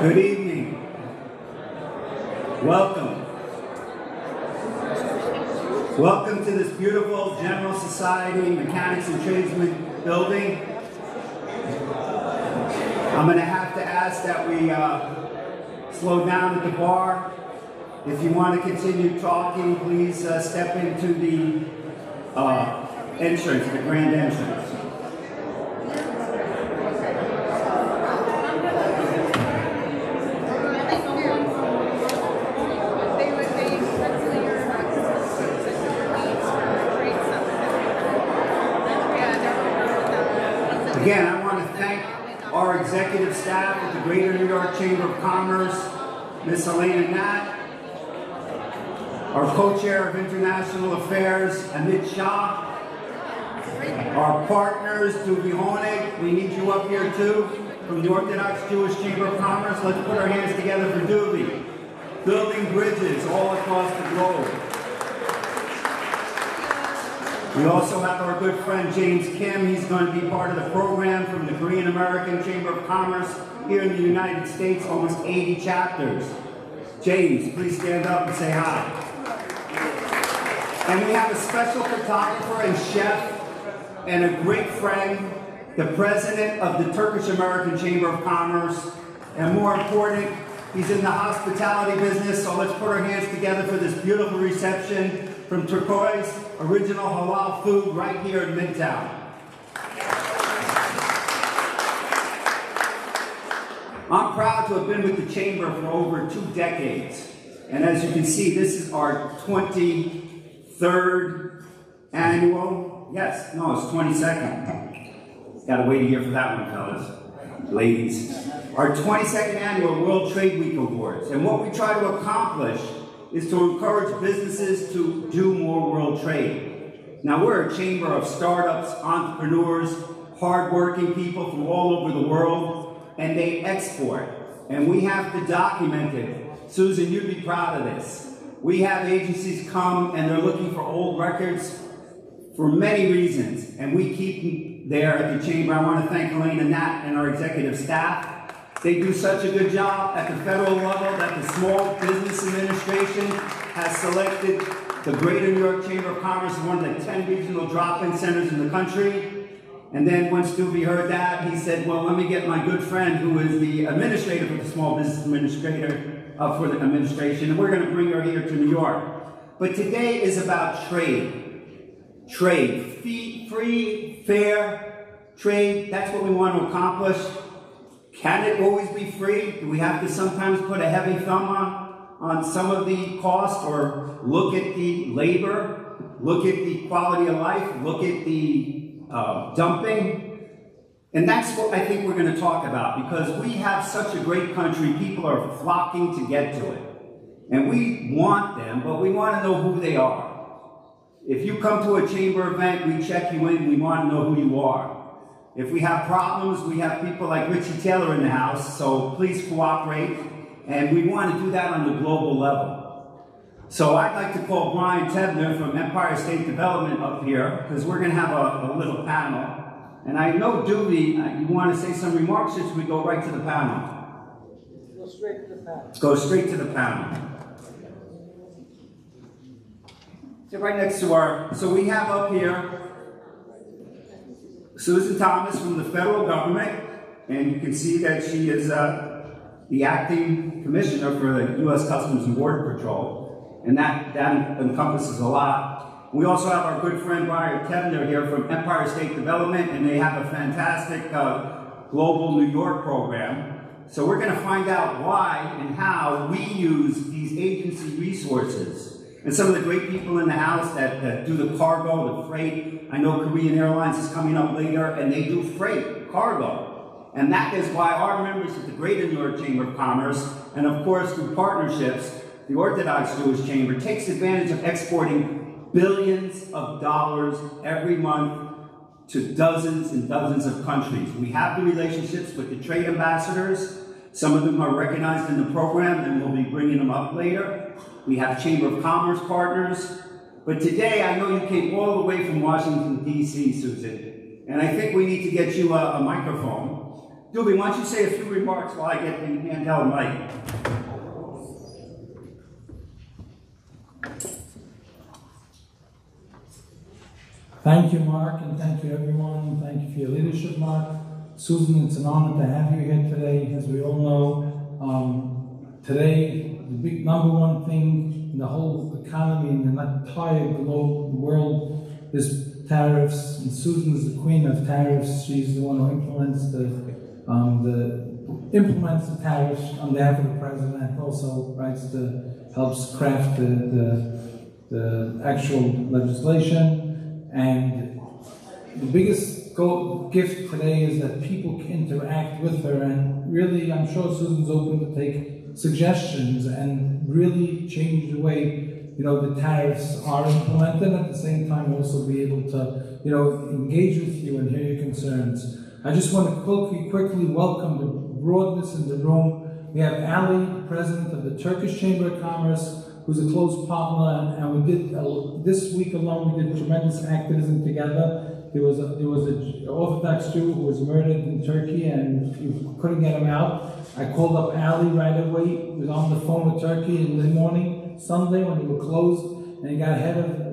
Good evening. Welcome. Welcome to this beautiful General Society Mechanics and Tradesmen building. I'm going to have to ask that we slow down at the bar. If you want to continue talking, please step into the entrance, the grand entrance. Again, I want to thank our executive staff at the Greater New York Chamber of Commerce, Ms. Elena Nat, our co-chair of International Affairs, Amit Shah, our partners, Duvi Honig, we need you up here too, from the Orthodox Jewish Chamber of Commerce. Let's put our hands together for Duvi. Building bridges all across the globe. We also have our good friend James Kim. He's going to be part of the program from the Korean American Chamber of Commerce here in the United States, almost 80 chapters. James, please stand up and say hi. And we have a special photographer and chef and a great friend, the president of the Turkish American Chamber of Commerce. And more important, he's in the hospitality business, so let's put our hands together for this beautiful reception from Turquoise, original halal food right here in Midtown. I'm proud to have been with the Chamber for over 2 decades. And as you can see, this is our 23rd annual, yes, no, it's 22nd. Gotta wait a year for that one, fellas, ladies. Our 22nd annual World Trade Week Awards. And what we try to accomplish is to encourage businesses to do more world trade. Now, we're a chamber of startups, entrepreneurs, hardworking people from all over the world, and they export. And we have to document it. Susan, you'd be proud of this. We have agencies come and they're looking for old records for many reasons, and we keep them there at the chamber. I want to thank Elena Nat and our executive staff. They do such a good job at the federal level that the Small Business Administration has selected the Greater New York Chamber of Commerce as one of the 10 regional drop-in centers in the country. And then once Duvi heard that, he said, well, let me get my good friend who is the administrator for the Small Business Administrator for the administration, and we're going to bring her here to New York. But today is about trade. Trade. Free, fair trade, that's what we want to accomplish. Can it always be free? Do we have to sometimes put a heavy thumb on some of the cost, or look at the labor, look at the quality of life, look at the dumping? And that's what I think we're going to talk about, because we have such a great country, people are flocking to get to it. And we want them, but we want to know who they are. If you come to a chamber event, we check you in, we want to know who you are. If we have problems, we have people like Richie Taylor in the house, so please cooperate. And we want to do that on the global level. So I'd like to call Brian Tebner from Empire State Development up here, because we're going to have a little panel. And I know, Duvi, you want to say some remarks, or should we go right to the panel? Go straight to the panel. Go straight to the panel. So right next to so we have up here Susan Thomas from the federal government, and you can see that she is the acting commissioner for the U.S. Customs and Border Patrol, and that encompasses a lot. We also have our good friend Brian Tebner here from Empire State Development, and they have a fantastic global New York program. So we're going to find out why and how we use these agency resources. And some of the great people in the house that do the cargo, the freight. I know Korean Airlines is coming up later, and they do freight, cargo. And that is why our members of the Greater New York Chamber of Commerce, and of course through partnerships, the Orthodox Jewish Chamber takes advantage of exporting billions of dollars every month to dozens and dozens of countries. We have the relationships with the trade ambassadors. Some of them are recognized in the program, and we'll be bringing them up later. We have Chamber of Commerce partners. But today, I know you came all the way from Washington, D.C., Susan, and I think we need to get you a microphone. Doobie, why don't you say a few remarks while I get the handheld mic? Thank you, Mark, and thank you, everyone. Thank you for your leadership, Mark. Susan, it's an honor to have you here today. As we all know, today, the big number one thing in the whole economy and the entire globe, world, is tariffs. And Susan is the queen of tariffs. She's the one who implements the tariffs on behalf of the president. Also helps craft the actual legislation. And the biggest gift today is that people can interact with her, and really, I'm sure Susan's open to take suggestions and really change the way, the tariffs are implemented. At the same time, also be able to, engage with you and hear your concerns. I just want to quickly welcome the broadness in the room. We have Ali, president of the Turkish Chamber of Commerce, who's a close partner, and we did this week alone. We did tremendous activism together. There was an Orthodox Jew who was murdered in Turkey, and you couldn't get him out. I called up Ali right away. He was on the phone with Turkey in the morning, Sunday when they were closed, and he got ahead of.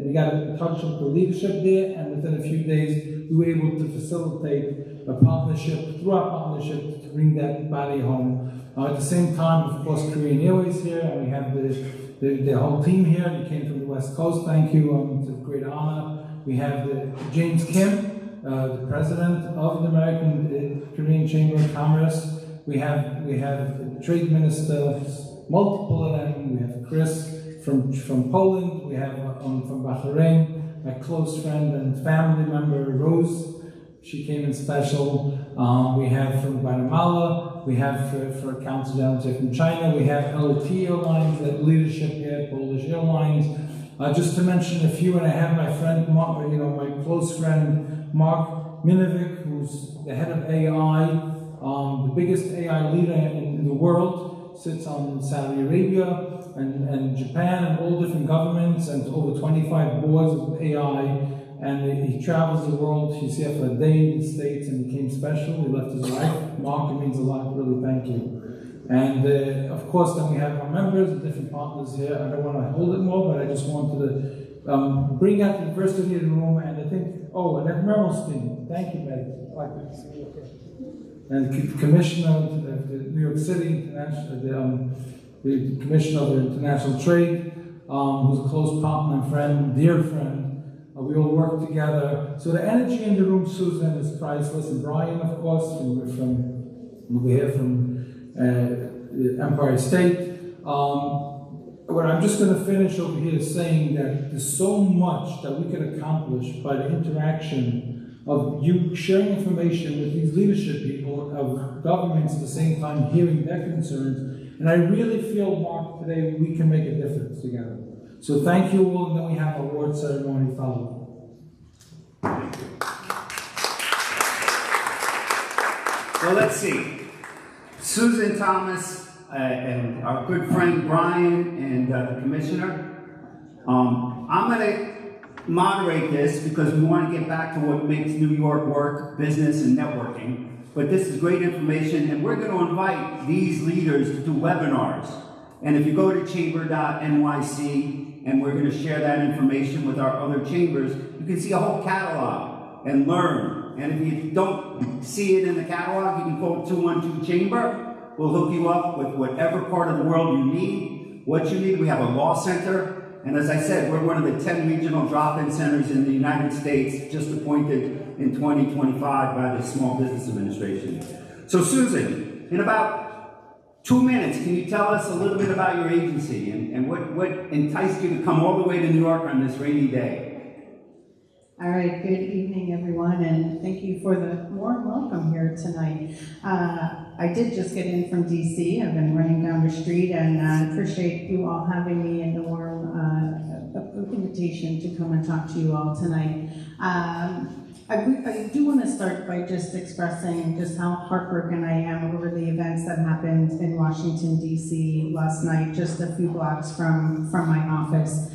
We got in touch with the leadership there, and within a few days, we were able to facilitate a partnership through our partnership to bring that body home. At the same time, of course, Korean Airways here, and we have the whole team here. They came from the West Coast. Thank you. It's a great honor. We have James Kim, the president of the American Korean Chamber of Commerce. We have the trade minister, multiple of them. We have Chris from Poland. We have from Bahrain, my close friend and family member Rose. She came in special. We have from Guatemala. We have for Council General from China. We have LOT Airlines, that leadership here, Polish Airlines. Just to mention a few, and I have my friend, Mark, my close friend Mark Minovic, who's the head of AI, the biggest AI leader in the world, sits on Saudi Arabia and Japan and all different governments and over 25 boards of AI. And he travels the world. He's here for a day in the States and became special. He left his life. Mark, it means a lot. Really, thank you. And of course, then we have our members and different partners here. I don't want to hold it more, but I just wanted to bring out the diversity in the room. And I think, and then Mermelstein. Thank you, Meg. And the commissioner of the New York City International, the commissioner of International Trade, who's a close partner and friend, dear friend. We all work together. So the energy in the room, Susan, is priceless. And Brian, of course, we're here from Empire State. What I'm just going to finish over here saying that there's so much that we can accomplish by the interaction of you sharing information with these leadership people of governments at the same time hearing their concerns. And I really feel, Mark, today we can make a difference together. So thank you all, and then we have a award ceremony following. So let's see. Susan Thomas and our good friend Brian and the commissioner. I'm going to moderate this because we want to get back to what makes New York work, business and networking. But this is great information, and we're going to invite these leaders to do webinars. And if you go to chamber.nyc, and we're going to share that information with our other chambers, you can see a whole catalog and learn. And if you don't see it in the catalog, you can call 212-CHAMBER. We'll hook you up with whatever part of the world you need, what you need. We have a law center. And as I said, we're one of the 10 regional drop-in centers in the United States, just appointed in 2025 by the Small Business Administration. So Susan, in about 2 minutes, can you tell us a little bit about your agency and what enticed you to come all the way to New York on this rainy day? All right, good evening, everyone, and thank you for the warm welcome here tonight. I did just get in from DC. I've been running down the street, and I appreciate you all having me and the warm invitation to come and talk to you all tonight. I do want to start by just expressing just how heartbroken I am over the events that happened in Washington, D.C. last night, just a few blocks from my office.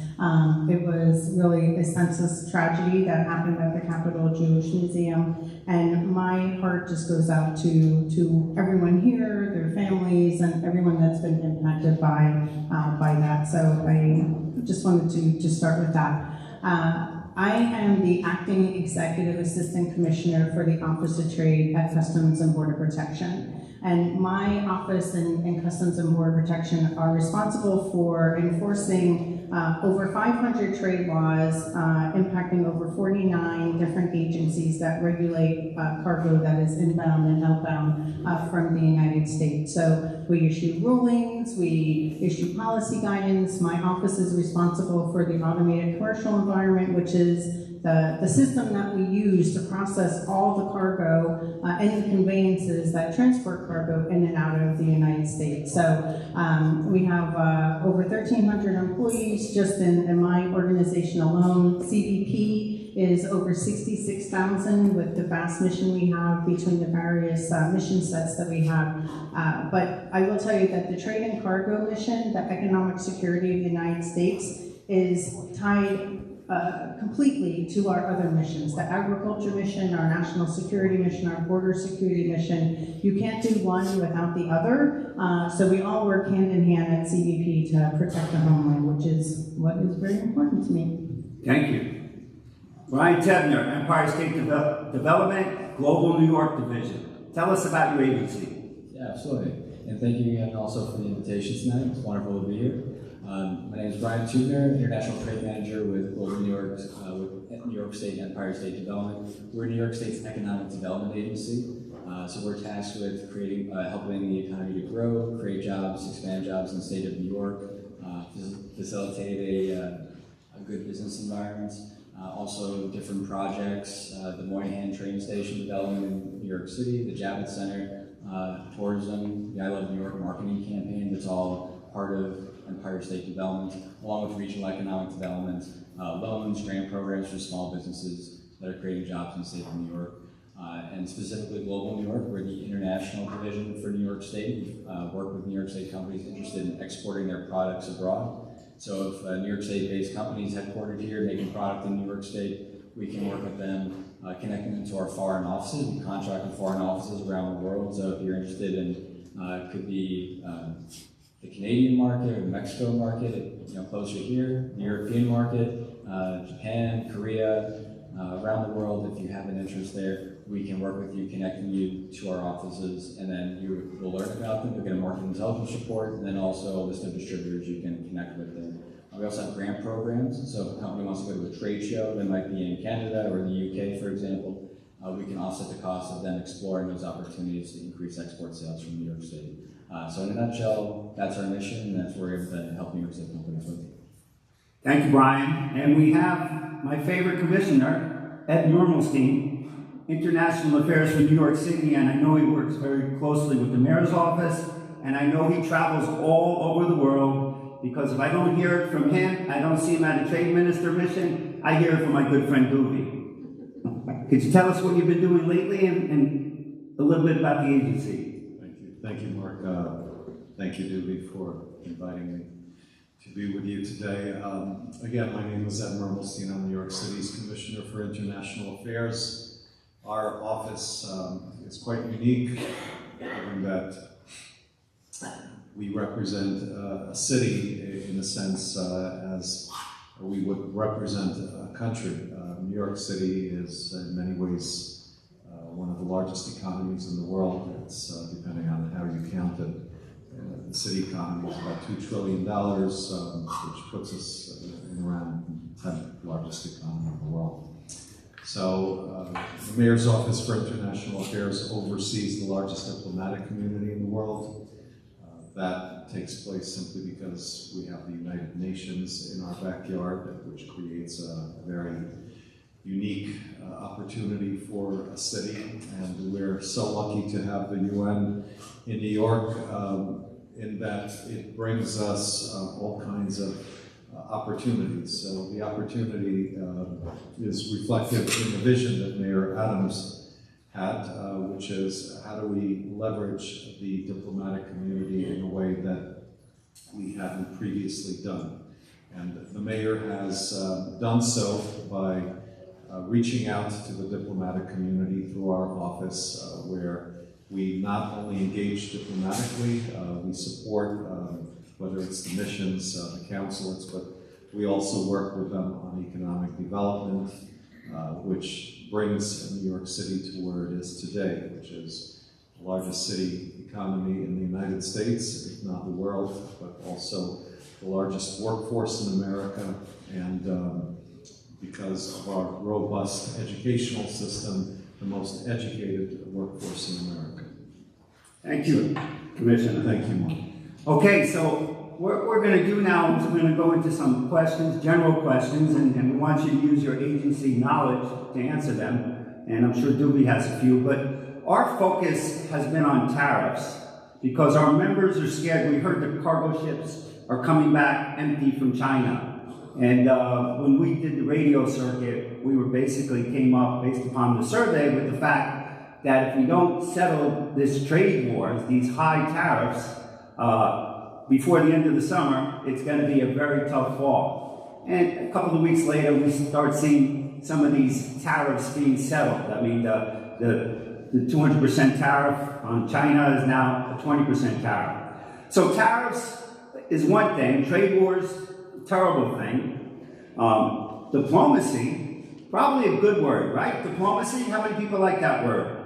It was really a senseless tragedy that happened at the Capitol Jewish Museum, and my heart just goes out to everyone here, their families, and everyone that's been impacted by that. So I just wanted to start with that. I am the Acting Executive Assistant Commissioner for the Office of Trade at Customs and Border Protection. And my office and Customs and Border Protection are responsible for enforcing over 500 trade laws impacting over 49 different agencies that regulate cargo that is inbound and outbound from the United States. So we issue rulings, we issue policy guidance. My office is responsible for the automated commercial environment, which is the system that we use to process all the cargo and the conveyances that transport cargo in and out of the United States. So we have over 1,300 employees just in my organization alone. CBP is over 66,000 with the vast mission we have between the various mission sets that we have. But I will tell you that the trade and cargo mission, the economic security of the United States, is tied completely to our other missions, the agriculture mission, our national security mission, our border security mission. You can't do one without the other, so we all work hand in hand at CBP to protect the homeland, which is what is very important to me. Thank you. Brian Tebner, Empire State Development, Global New York Division. Tell us about your agency. Yeah, absolutely. And thank you again also for the invitation tonight. It's wonderful to be here. My name is Brian Tubner, International Trade Manager with Global New York, with New York State Empire State Development. We're New York State's economic development agency. So we're tasked with helping the economy to grow, create jobs, expand jobs in the state of New York, facilitate a good business environment. Also different projects, the Moynihan train station development in New York City, the Javits Center, tourism, the I Love New York marketing campaign, that's all part of Empire State Development, along with regional economic development, loans, grant programs for small businesses that are creating jobs in the state of New York. And specifically Global New York, we're the international division for New York State. We work with New York State companies interested in exporting their products abroad. So if New York State-based companies headquartered here making product in New York State, we can work with them, connecting them to our foreign offices. We contract with foreign offices around the world. So if you're interested in, it could be the Canadian market or the Mexico market, closer here, the European market, Japan, Korea, around the world. If you have an interest there, we can work with you, connecting you to our offices, and then you will learn about them. You'll get a market intelligence report, and then also a list of distributors you can connect with there. We also have grant programs, so if a company wants to go to a trade show that might be in Canada or the UK, for example, we can offset the cost of them exploring those opportunities to increase export sales from New York State. So in a nutshell, that's our mission, and that's where we're able to help New York State companies with. Thank you, Brian. And we have my favorite commissioner, Ed Mermelstein, International Affairs for New York City, and I know he works very closely with the mayor's office, and I know he travels all over the world, because if I don't hear it from him, I don't see him at a trade minister mission, I hear it from my good friend Doobie. Could you tell us what you've been doing lately and a little bit about the agency? Thank you, Mark. Thank you, Doobie, for inviting me to be with you today. Again, my name is Ed Mermelstein. I'm New York City's Commissioner for International Affairs. Our office is quite unique, given that we represent a city in a sense as we would represent a country. New York City is in many ways one of the largest economies in the world. It's depending on how you count it. The city economy is about $2 trillion, which puts us in around the 10th largest economy in the world. So the Mayor's Office for International Affairs oversees the largest diplomatic community in the world. That takes place simply because we have the United Nations in our backyard, which creates a very unique opportunity for a city. And we're so lucky to have the UN in New York in that it brings us all kinds of opportunities. So the opportunity is reflected in the vision that Mayor Adams had, which is how do we leverage the diplomatic community in a way that we hadn't previously done. And the mayor has done so by reaching out to the diplomatic community through our office, where we not only engage diplomatically, we support whether it's the missions, the consulates, but we also work with them on economic development, which brings New York City to where it is today, which is the largest city economy in the United States, if not the world, but also the largest workforce in America, and because of our robust educational system, the most educated workforce in America. Thank you, Commissioner. Thank you, Mark. Okay, so what we're going to do now is we're going to go into some questions, general questions, and we want you to use your agency knowledge to answer them. And I'm sure Doobie has a few, but our focus has been on tariffs because our members are scared. We heard that cargo ships are coming back empty from China. And when we did the radio circuit, we were basically came up based upon the survey with the fact that if we don't settle this trade wars, these high tariffs, before the end of the summer, it's going to be a very tough fall. And a couple of weeks later, we start seeing some of these tariffs being settled. I mean, the 200% tariff on China is now a 20% tariff. So tariffs is one thing, trade wars, terrible thing. Diplomacy, probably a good word, right? Diplomacy, how many people like that word?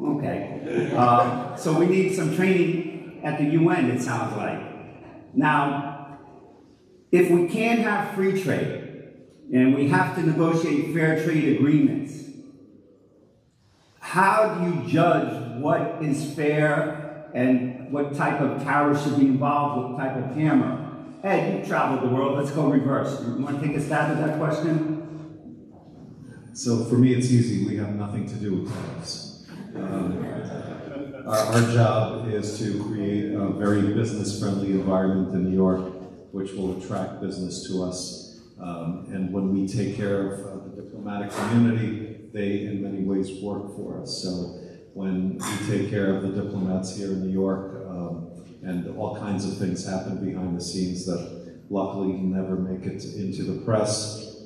Okay. So we need some training at the UN, it sounds like. Now, if we can't have free trade, and we have to negotiate fair trade agreements, how do you judge what is fair and what type of tariff should be involved, what type of hammer? Ed, you've traveled the world, let's go reverse. You want to take a stab at that question? So for me, it's easy. We have nothing to do with tariffs. Our job is to create a very business-friendly environment in New York, which will attract business to us. And when we take care of the diplomatic community, they in many ways work for us. So when we take care of the diplomats here in New York, and all kinds of things happen behind the scenes that luckily never make it into the press.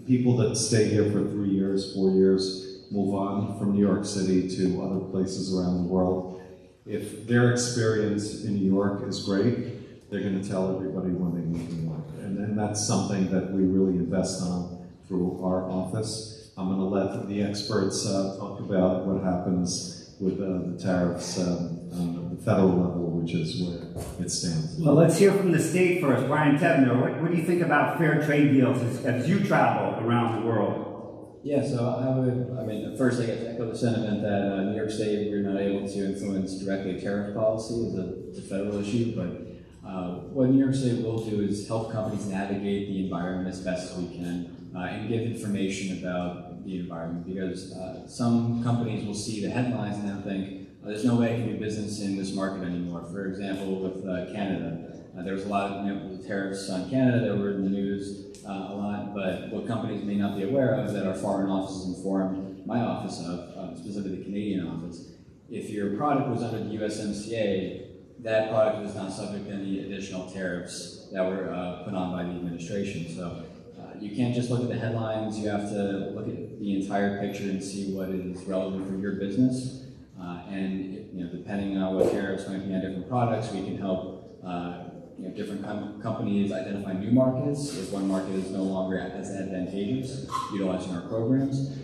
People that stay here for 3 years, 4 years, move on from New York City to other places around the world. If their experience in New York is great, they're going to tell everybody when they leave New York. And then that's something that we really invest on through our office. I'm going to let the experts talk about what happens with the tariffs on the federal level, which is where it stands. Well, let's hear from the state first. Brian Tebner, what do you think about fair trade deals as you travel around the world? Yeah, so first I guess echo the sentiment that New York State, we're not able to influence directly tariff policy as a federal issue, but what New York State will do is help companies navigate the environment as best as we can and give information about the environment, because some companies will see the headlines and then think, there's no way I can do business in this market anymore. For example, with Canada, there was a lot of tariffs on Canada that were in the news a lot, but what companies may not be aware of that our foreign offices informed my office of, specifically the Canadian office, if your product was under the USMCA, that product was not subject to any additional tariffs that were put on by the administration. So you can't just look at the headlines, you have to look at the entire picture and see what is relevant for your business. And depending on what tariffs might be on different products, we can help different companies identify new markets if one market is no longer as advantageous, utilizing our programs.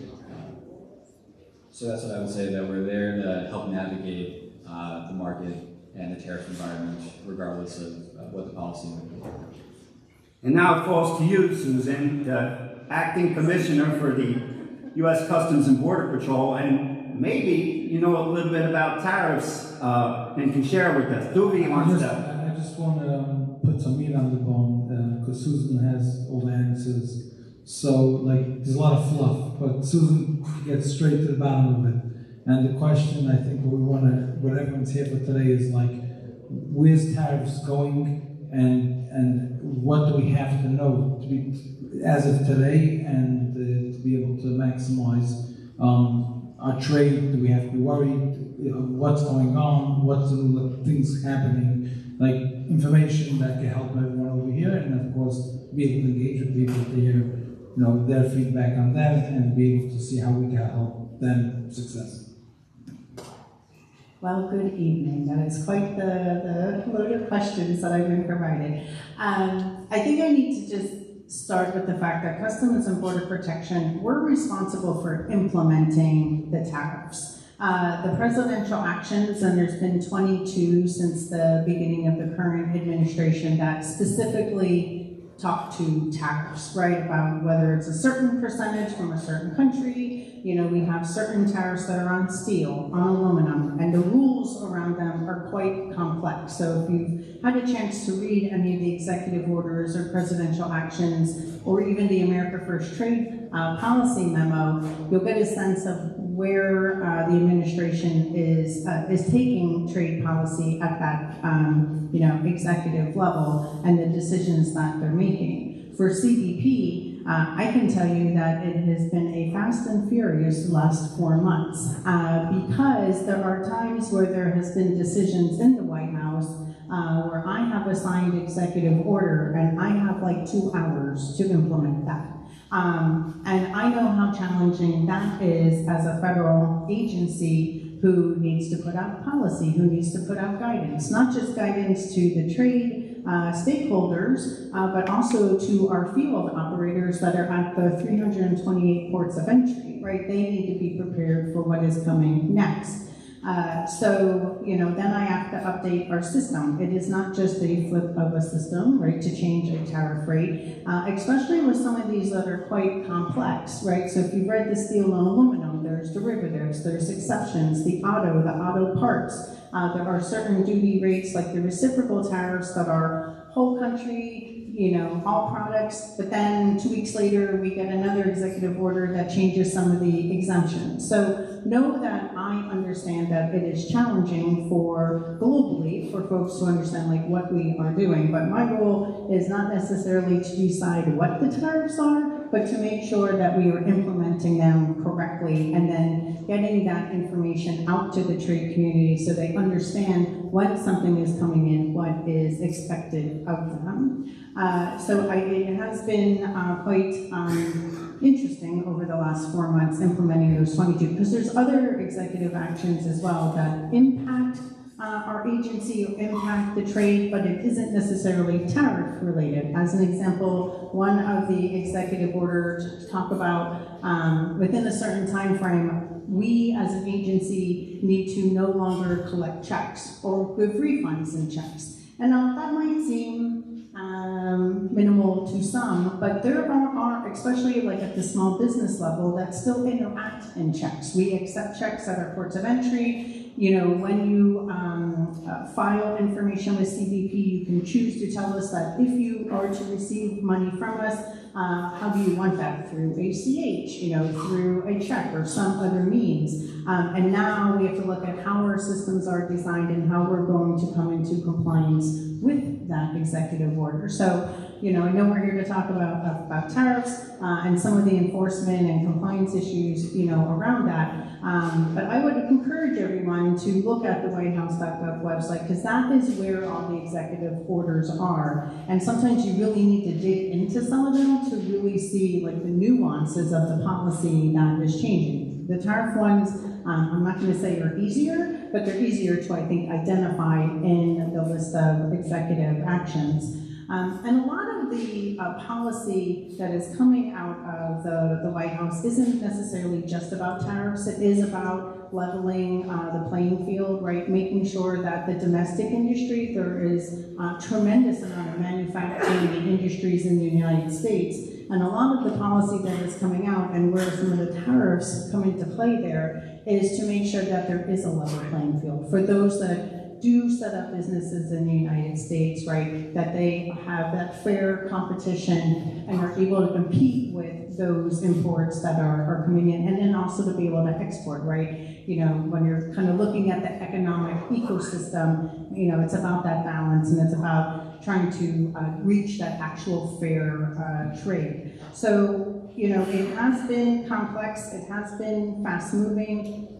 So that's what I would say, that we're there to help navigate the market and the tariff environment, regardless of what the policy might be. And now it falls to you, Susan, the acting commissioner for the U.S. Customs and Border Patrol, and maybe you know a little bit about tariffs and can share with us. Doobie wants to. I just want to put some meat on the bone because Susan has all the answers. So, there's a lot of fluff, but Susan gets straight to the bottom of it. And the question, I think, what everyone's here for today is where's tariffs going, and what do we have to know to be as of today, and to be able to maximize our trade? Do we have to be worried? What's going on? What's the things happening? like information that can help everyone over here, and of course be able to engage with people to hear, their feedback on that, and be able to see how we can help them success. Well, good evening. That is quite the load of questions that I've been provided. I think I need to just start with the fact that Customs and Border Protection, we're responsible for implementing the tariffs. The presidential actions, and there's been 22 since the beginning of the current administration that specifically talk to tariffs, right? About whether it's a certain percentage from a certain country. We have certain tariffs that are on steel, on aluminum, and the rules around them are quite complex. So if you've had a chance to read any of the executive orders or presidential actions, or even the America First Trade policy memo, you'll get a sense of where the administration is taking trade policy at that executive level and the decisions that they're making. For CBP, I can tell you that it has been a fast and furious last 4 months because there are times where there has been decisions in the White House where I have a signed executive order and I have like 2 hours to implement that. And I know how challenging that is as a federal agency who needs to put out policy, who needs to put out guidance, not just guidance to the trade stakeholders, but also to our field operators that are at the 328 ports of entry, right? They need to be prepared for what is coming next. Then I have to update our system. It is not just a flip of a system, right, to change a tariff rate, especially with some of these that are quite complex, right? So if you've read the steel and aluminum, there's derivatives, there's exceptions, the auto parts. There are certain duty rates like the reciprocal tariffs that are whole country, all products, but then 2 weeks later we get another executive order that changes some of the exemptions. So know that I understand that it is challenging globally for folks to understand like what we are doing, but my role is not necessarily to decide what the tariffs are, but to make sure that we are implementing them correctly and then getting that information out to the trade community so they understand when something is coming in, what is expected of them. It has been quite interesting over the last 4 months implementing those 22, because there's other executive actions as well that impact our agency or impact the trade, but it isn't necessarily tariff related. As an example, one of the executive orders talk about within a certain time frame, we as an agency need to no longer collect checks or give refunds in checks. And now that might seem minimal to some, but there are, especially like at the small business level, that still interact in checks. We accept checks at our ports of entry. When you file information with CBP, you can choose to tell us that if you are to receive money from us, how do you want that? Through ACH, through a check or some other means. And now we have to look at how our systems are designed and how we're going to come into compliance with that executive order. So, I know we're here to talk about tariffs and some of the enforcement and compliance issues, around that. But I would encourage everyone to look at the whitehouse.gov website, because that is where all the executive orders are. And sometimes you really need to dig into some of them to really see like the nuances of the policy that is changing. The tariff ones, I'm not going to say are easier, but they're easier to, I think, identify in the list of executive actions. And a lot of the policy that is coming out of the White House isn't necessarily just about tariffs. It is about leveling the playing field, right? Making sure that the domestic industry, there is a tremendous amount of manufacturing industries in the United States. And a lot of the policy that is coming out and where some of the tariffs come into play there is to make sure that there is a level playing field for those that do set up businesses in the United States, right, that they have that fair competition and are able to compete with those imports that are coming in, and then also to be able to export, right? When you're kind of looking at the economic ecosystem, it's about that balance, and it's about trying to reach that actual fair trade. So you know, it has been complex, it has been fast-moving.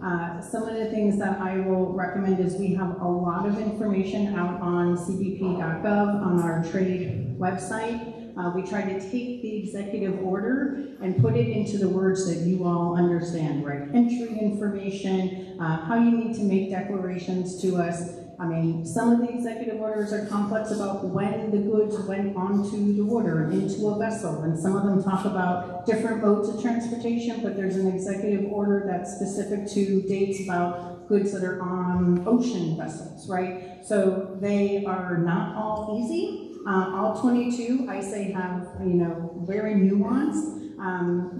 Some of the things that I will recommend is we have a lot of information out on cbp.gov, on our trade website. We try to take the executive order and put it into the words that you all understand, right? Entry information, how you need to make declarations to us. I mean, some of the executive orders are complex about when the goods went onto the water and into a vessel, and some of them talk about different modes of transportation, but there's an executive order that's specific to dates about goods that are on ocean vessels, right? So they are not all easy. All 22, I say, have, you know, very nuanced.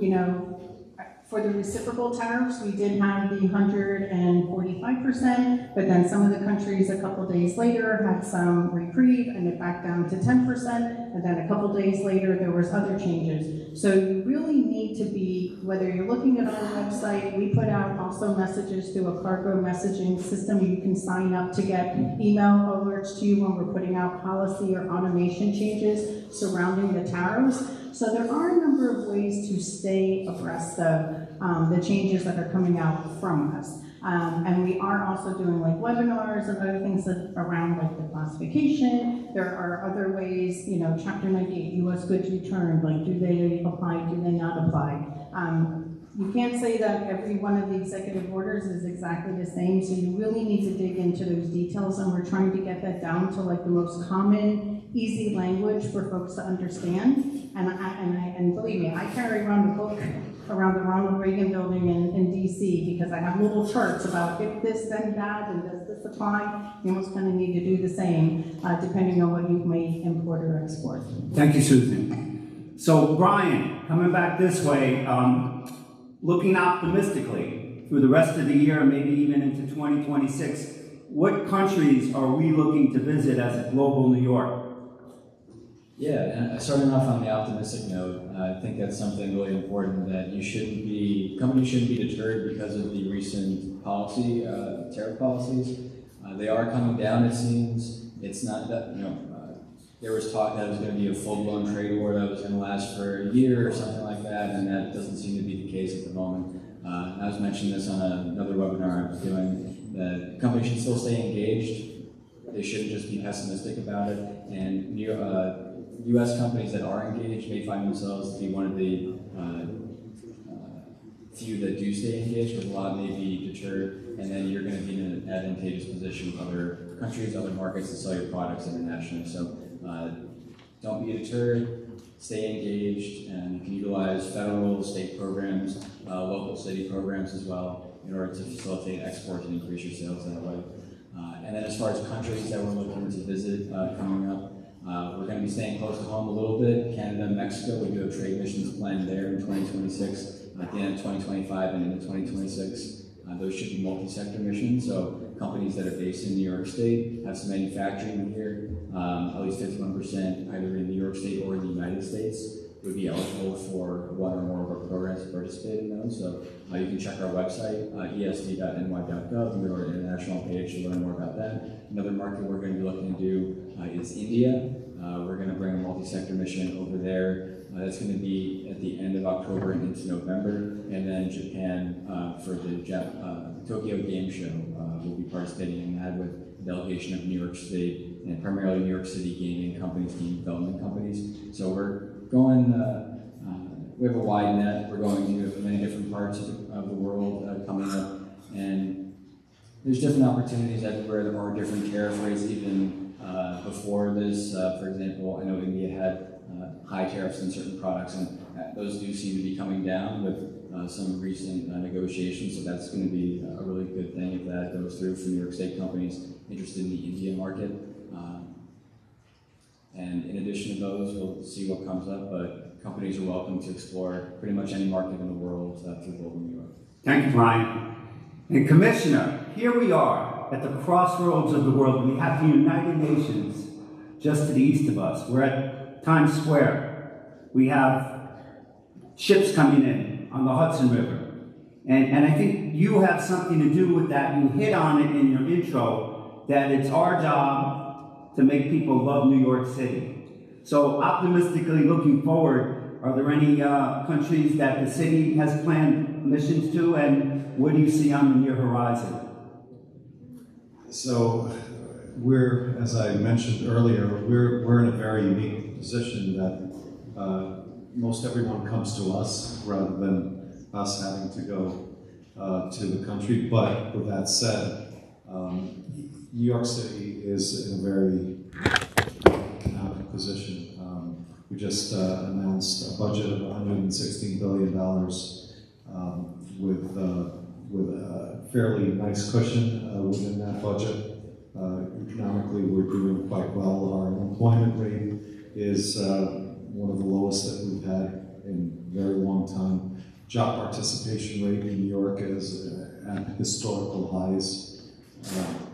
You know, for the reciprocal tariffs, we did have the 145%, but then some of the countries a couple days later had some reprieve and it backed down to 10%, and then a couple days later there was other changes. So you really need to be, whether you're looking at our website, we put out also messages through a cargo messaging system. You can sign up to get email alerts to you when we're putting out policy or automation changes surrounding the tariffs. So there are a number of ways to stay abreast of the changes that are coming out from us. And we are also doing like webinars and other things that around like the classification. There are other ways, you know, Chapter 98, U.S. goods returned, like do they apply, do they not apply? You can't say that every one of the executive orders is exactly the same, so you really need to dig into those details, and we're trying to get that down to like the most common, easy language for folks to understand. And believe me, I carry around a book around the Ronald Reagan building in DC because I have little charts about if this, then that, and does this apply? You almost kind of need to do the same depending on what you may import or export. Thank you, Susan. So, Brian, coming back this way, looking optimistically through the rest of the year, maybe even into 2026, what countries are we looking to visit as a global New York? Yeah, and starting off on the optimistic note, I think that's something really important, that companies shouldn't be deterred because of the recent tariff policies. They are coming down, it seems. It's not that, there was talk that it was going to be a full-blown trade war that was going to last for a year or something like that, and that doesn't seem to be the case at the moment. I was mentioning this on another webinar I was doing, that companies should still stay engaged. They shouldn't just be pessimistic about it, and U.S. companies that are engaged may find themselves to be one of the few that do stay engaged, because a lot may be deterred, and then you're going to be in an advantageous position with other countries, other markets to sell your products internationally. So don't be deterred, stay engaged, and you can utilize federal, state programs, local city programs as well in order to facilitate exports and increase your sales that way. And then as far as countries that we're looking to visit coming up, we're going to be staying close to home a little bit. Canada and Mexico, we do have trade missions planned there in 2026, at the end of 2025 and into 2026. Those should be multi-sector missions, so companies that are based in New York State have some manufacturing here, at least 51% either in New York State or in the United States would be eligible for one or more of our programs to participate in those. So you can check our website, esd.ny.gov, and go to our international page to learn more about that. Another market we're going to be looking to do is India. We're going to bring a multi-sector mission over there. That's going to be at the end of October and into November. And then Japan for the Tokyo Game Show. We'll be participating in that with a delegation of New York State and primarily New York City gaming companies, game development companies. So we're going, we have a wide net. We're going to many different parts of the world coming up. And there's different opportunities everywhere. There are different tariff rates even before this. For example, I know India had high tariffs on certain products, and those do seem to be coming down with some recent negotiations, so that's going to be a really good thing if that goes through for New York State companies interested in the Indian market. And in addition to those, we'll see what comes up, but companies are welcome to explore pretty much any market in the world through Global New York. Thank you, Brian. And Commissioner, here we are at the crossroads of the world. We have the United Nations just to the east of us. We're at Times Square. We have ships coming in on the Hudson River. And I think you have something to do with that. You hit on it in your intro, that it's our job to make people love New York City. So optimistically looking forward, Are there any countries that the city has planned missions to, and what do you see on the near horizon? So we're, as I mentioned earlier, we're in a very unique position that most everyone comes to us rather than us having to go to the country. But with that said, New York City is in a very economic position. We just announced a budget of $116 billion with a fairly nice cushion within that budget. Economically, we're doing quite well. Our unemployment rate is one of the lowest that we've had in a very long time. Job participation rate in New York is at historical highs.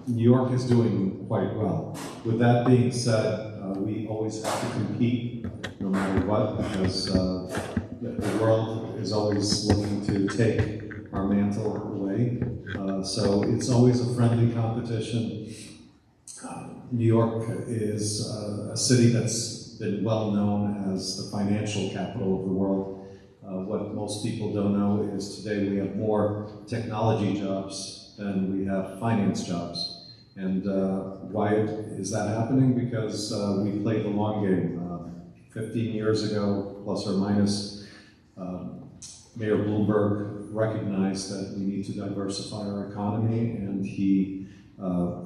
New York is doing quite well. With that being said, we always have to compete no matter what, because the world is always looking to take our mantle away. So it's always a friendly competition. New York is a city that's been well known as the financial capital of the world. What most people don't know is today we have more technology jobs than we have finance jobs. And why is that happening? Because we play the long game. 15 years ago, plus or minus, Mayor Bloomberg recognized that we need to diversify our economy, and he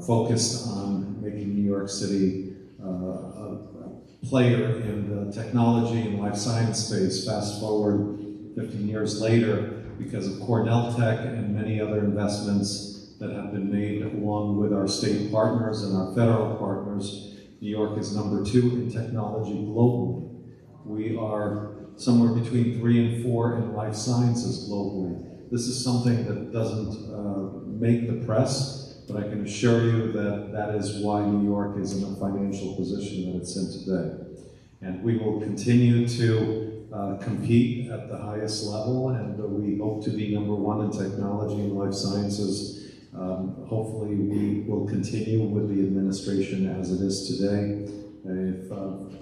focused on making New York City a player in the technology and life science space. Fast forward 15 years later, because of Cornell Tech and many other investments that have been made along with our state partners and our federal partners, New York is #2 in technology globally. We are somewhere between 3 and 4 in life sciences globally. This is something that doesn't make the press, but I can assure you that that is why New York is in the financial position that it's in today. And we will continue to compete at the highest level, and we hope to be #1 in technology and life sciences. Hopefully we will continue with the administration as it is today.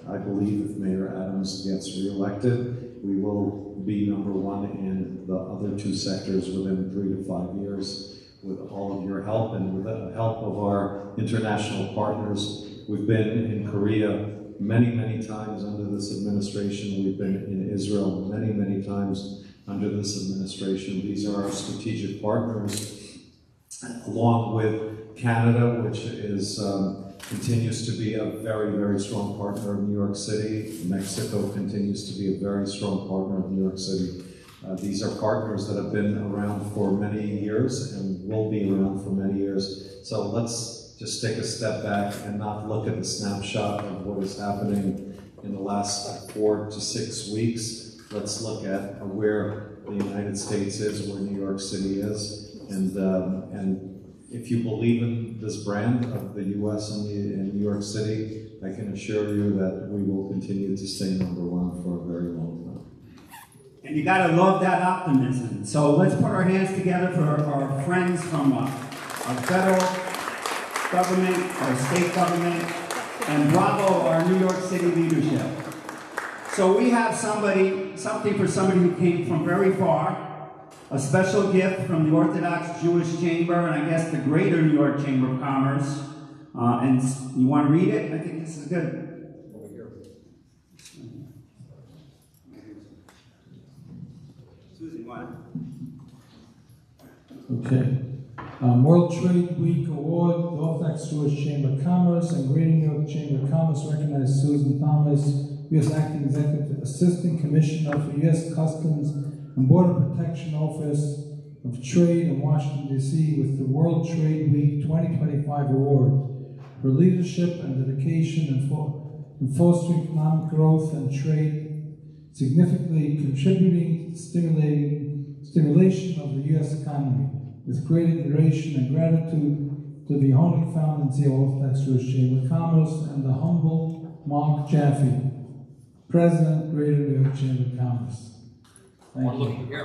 I believe if Mayor Adams gets reelected, we will be #1 in the other 2 sectors within 3 to 5 years. With all of your help and with the help of our international partners. We've been in Korea many, many times under this administration. We've been in Israel many, many times under this administration. These are our strategic partners, along with Canada, which is continues to be a very, very strong partner of New York City. Mexico continues to be a very strong partner of New York City. These are partners that have been around for many years and will be around for many years. So let's just take a step back and not look at the snapshot of what is happening in the last 4 to 6 weeks. Let's look at where the United States is, where New York City is, and if you believe in this brand of the U.S. and New York City, I can assure you that we will continue to stay #1 for a very long time. And you gotta love that optimism. So let's put our hands together for our friends from our federal government, our state government, and bravo our New York City leadership. So we have something for somebody who came from very far, a special gift from the Orthodox Jewish Chamber, and I guess the Greater New York Chamber of Commerce. And you want to read it? I think this is good. Susie, what? Okay. World Trade Week Award, the Orthodox Jewish Chamber of Commerce and Greater New York Chamber of Commerce recognize Susan Thomas, U.S. Acting Executive Assistant Commissioner for U.S. Customs and Border Protection Office of Trade in Washington, D.C. with the World Trade Week 2025 Award for leadership and dedication in fostering economic growth and trade, significantly contributing to stimulation of the U.S. economy, with great admiration and gratitude to the Holy Fountain of the Orthodox Jewish Chamber of Commerce and the humble Mark Jaffe, President, Greater New York Chamber of Commerce. Thank you.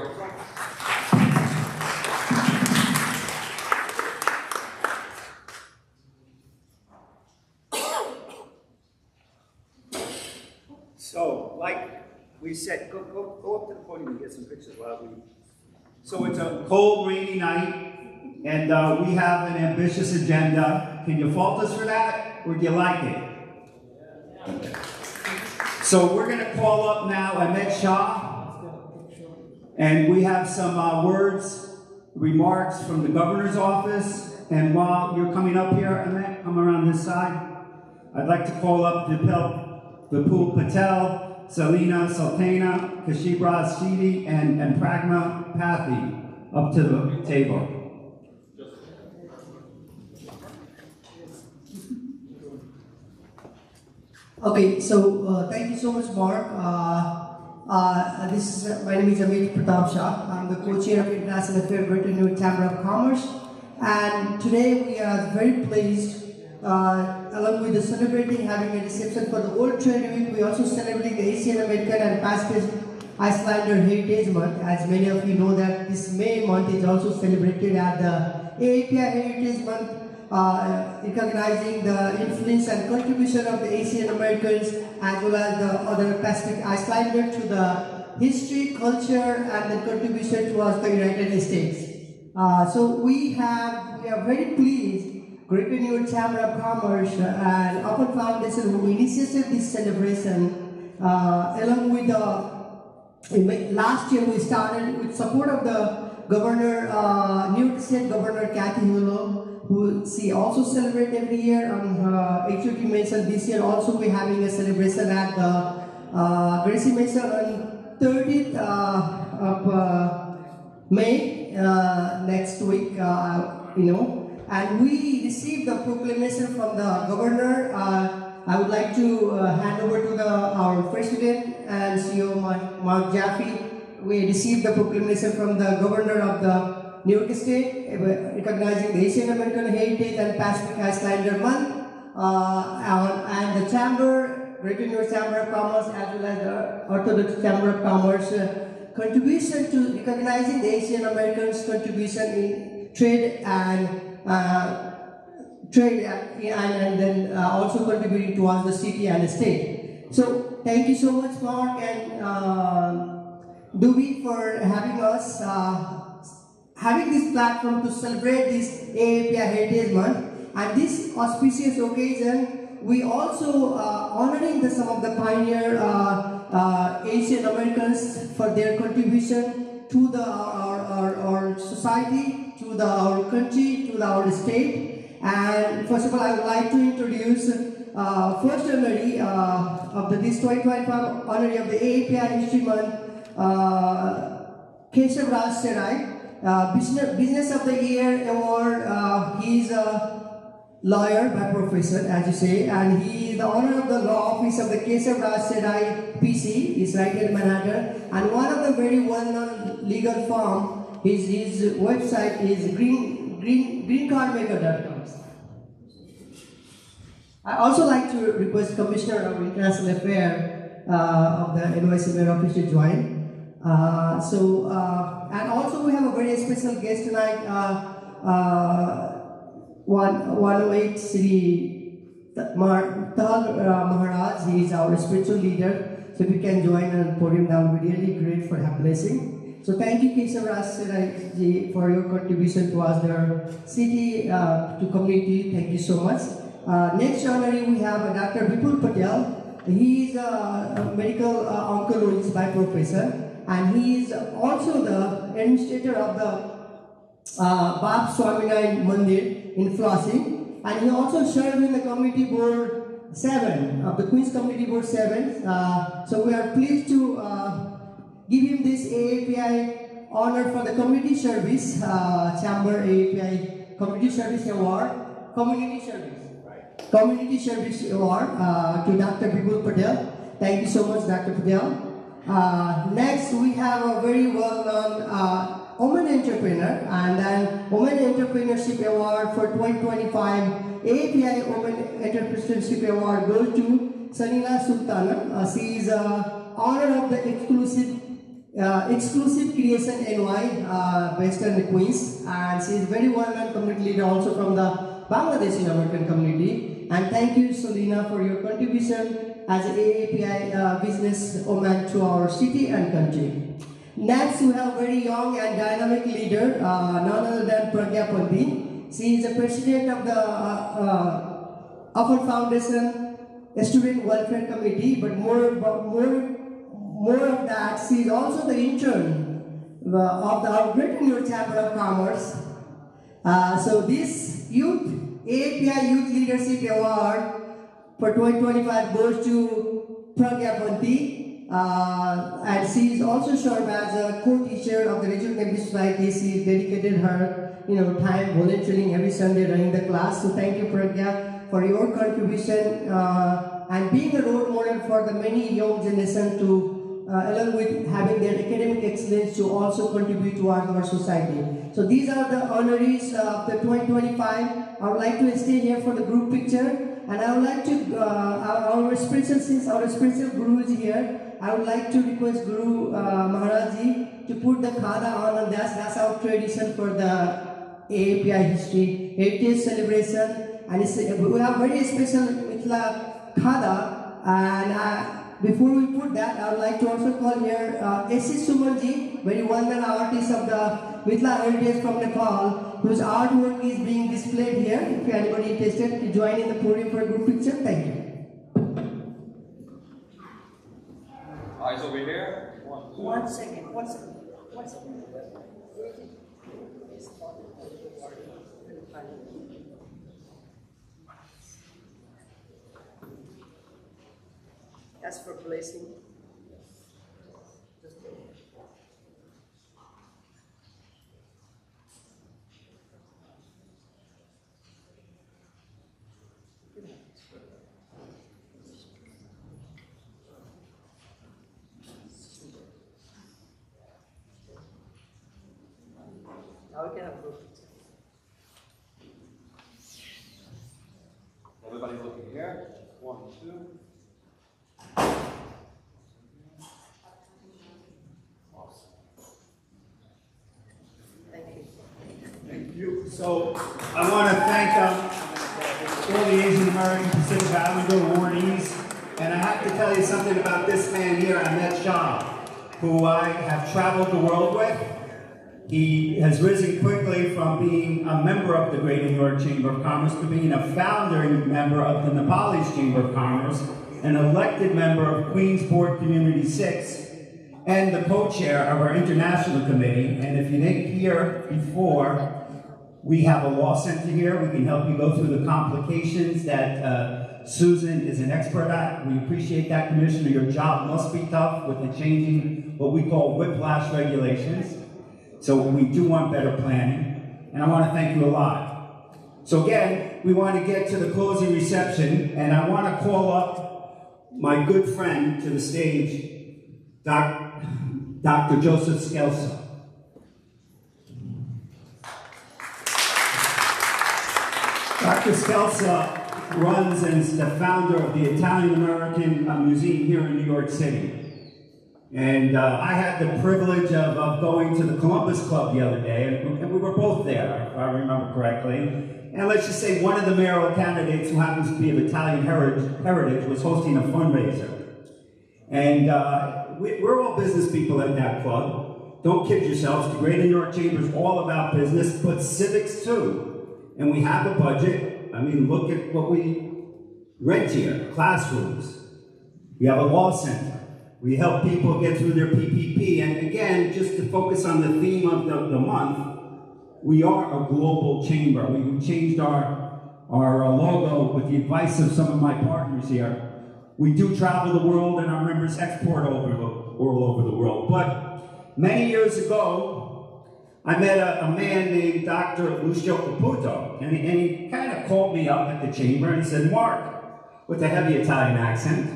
So, like we said, go up to the podium and get some pictures while we. So it's a cold, rainy night, and we have an ambitious agenda. Can you fault us for that, or do you like it? Okay. So we're going to call up now Ahmed Shah, and we have some remarks from the governor's office. And while you're coming up here, Ahmed, come around this side. I'd like to call up Vipul Patel, Selina Sultana, Kashibra Shidi, and Pragma Pathi up to the table. Okay, so thank you so much, Mark. My name is Amit Pratap Shah. I'm the co-chair of International Affairs, Greater New York Chamber of Commerce. And today we are very pleased, along with the celebrating having a reception for the World Trade Week, we also celebrating the Asian American and Pacific Islander Heritage Month. As many of you know that this May month is also celebrated as the AAPI Heritage Month, recognizing the influence and contribution of the Asian Americans as well as the other Pacific Islanders to the history, culture, and the contribution towards the United States. So we are very pleased, Greater New York Chamber of Commerce and Open Foundation who initiated this celebration, along with last year we started with support of the Governor, New York State Governor Kathy Hochul, who she also celebrates every year. Actually mentioned this year also we're having a celebration at the Gracie Mason on 30th of May next week, and we received the proclamation from the Governor. I would like to hand over to our President and CEO Mark Jaffe. We received the proclamation from the Governor of the New York State, recognizing the Asian American Heritage and Pacific Islander Month, and the Chamber, Greater New York Chamber of Commerce, as well as the Orthodox Chamber of Commerce, contribution to recognizing the Asian Americans' contribution in trade and then also contributing towards the city and the state. So thank you so much, Mark and Dubey, for having us. Having this platform to celebrate this AAPI Heritage Month, and this auspicious occasion, we also honoring some of the pioneer Asian Americans for their contribution to our society, to our country, to our state. And first of all, I would like to introduce first honoree of this 2025 honoree of the AAPI History Month, Keshav Raj Serai. Business of the Year Award. He's a lawyer by profession, as you say, and he is the owner of the law office of the Keshav Raj Serai PC. He's right in Manhattan, and one of the very well-known legal firm. His website is greencardmaker.com. I also like to request Commissioner of International Affairs of the NYC Mayor Office to join. And also we have a very special guest tonight, 108 Sri Tahal Maharaj. He is our spiritual leader. So if you can join on the podium, that would be really great for her blessing. So thank you, Keshav Raj Serai ji, for your contribution towards the city, to community. Thank you so much. Next honoree we have Dr. Vipul Patel. He is a medical oncologist by profession. And he is also the administrator of the Bab Swaminarayan Mandir in Flushing, and he also served in the Community Board 7 of the Queen's Community Board 7. So we are pleased to give him this AAPI honor for the community service, Chamber AAPI Community Service Award, Community Service Award to Dr. Vipul Patel. Thank you so much, Dr. Patel. Next, we have a very well-known woman entrepreneur, and then Women Entrepreneurship Award for 2025 AAPI Women Entrepreneurship Award goes to Selina Sultana. She is owner of the Exclusive Creation NY based in the Queens, and she is very well-known community leader also from the Bangladeshi American community. And thank you, Selena, for your contribution as an AAPI business woman to our city and country. Next, we have a very young and dynamic leader, none other than Pragya Pandit. She is the president of the Upper Foundation Student Welfare Committee, but more of that, she is also the intern of our Greater New York Chamber of Commerce. So this AAPI Youth Leadership Award for 2025 goes to Pragya Pandit, and she is also served as a co-teacher of the Regional Campus Society. She dedicated her time volunteering every Sunday running the class. So thank you, Pragya, for your contribution and being a role model for the many young generation to along with having their academic excellence to also contribute towards our society. So these are the honorees of the 2025. I would like to stay here for the group picture, and I would like to, since our spiritual guru is here, I would like to request Guru Maharajji to put the khada on, and that's our tradition for the AAPI history, heritage celebration, and we have very special Mithila khada, and before we put that, I would like to also call here S.C. Sumanji, very well-known artist of the Mithila heritage from Nepal, whose artwork is being displayed here. If anybody interested to join in the podium for a group picture, thank you. Eyes over here. One second. Ask for blessing. Now we can have a group. Everybody looking here. 1, 2. Thank you. So I want to thank all the Asian American Pacific Islander awardees. And I have to tell you something about this man here, Ahmed Shah, who I have traveled the world with. He has risen quickly from being a member of the Greater New York Chamber of Commerce to being a founding member of the Nepalese Chamber of Commerce, an elected member of Queensport Community 6, and the co-chair of our international committee. And if you didn't hear before, we have a law center here. We can help you go through the complications that Susan is an expert at. We appreciate that, Commissioner. Your job must be tough with the changing what we call whiplash regulations. So we do want better planning, and I want to thank you a lot. So again, we want to get to the closing reception, and I want to call up my good friend to the stage, Dr. Joseph Scelsa. Dr. Scelsa runs and is the founder of the Italian American Museum here in New York City. And I had the privilege of going to the Columbus Club the other day, and we were both there, if I remember correctly. And let's just say one of the mayoral candidates who happens to be of Italian heritage was hosting a fundraiser. And we're all business people at that club. Don't kid yourselves, the Greater New York Chamber is all about business, but civics too. And we have a budget. I mean, look at what we rent here, classrooms. We have a law center. We help people get through their PPP. And again, just to focus on the theme of the month, we are a global chamber. We changed our logo with the advice of some of my partners here. We do travel the world, and our members export all over the world. But many years ago, I met a man named Dr. Lucio Caputo, and he kind of called me up at the chamber and said, Mark, with a heavy Italian accent,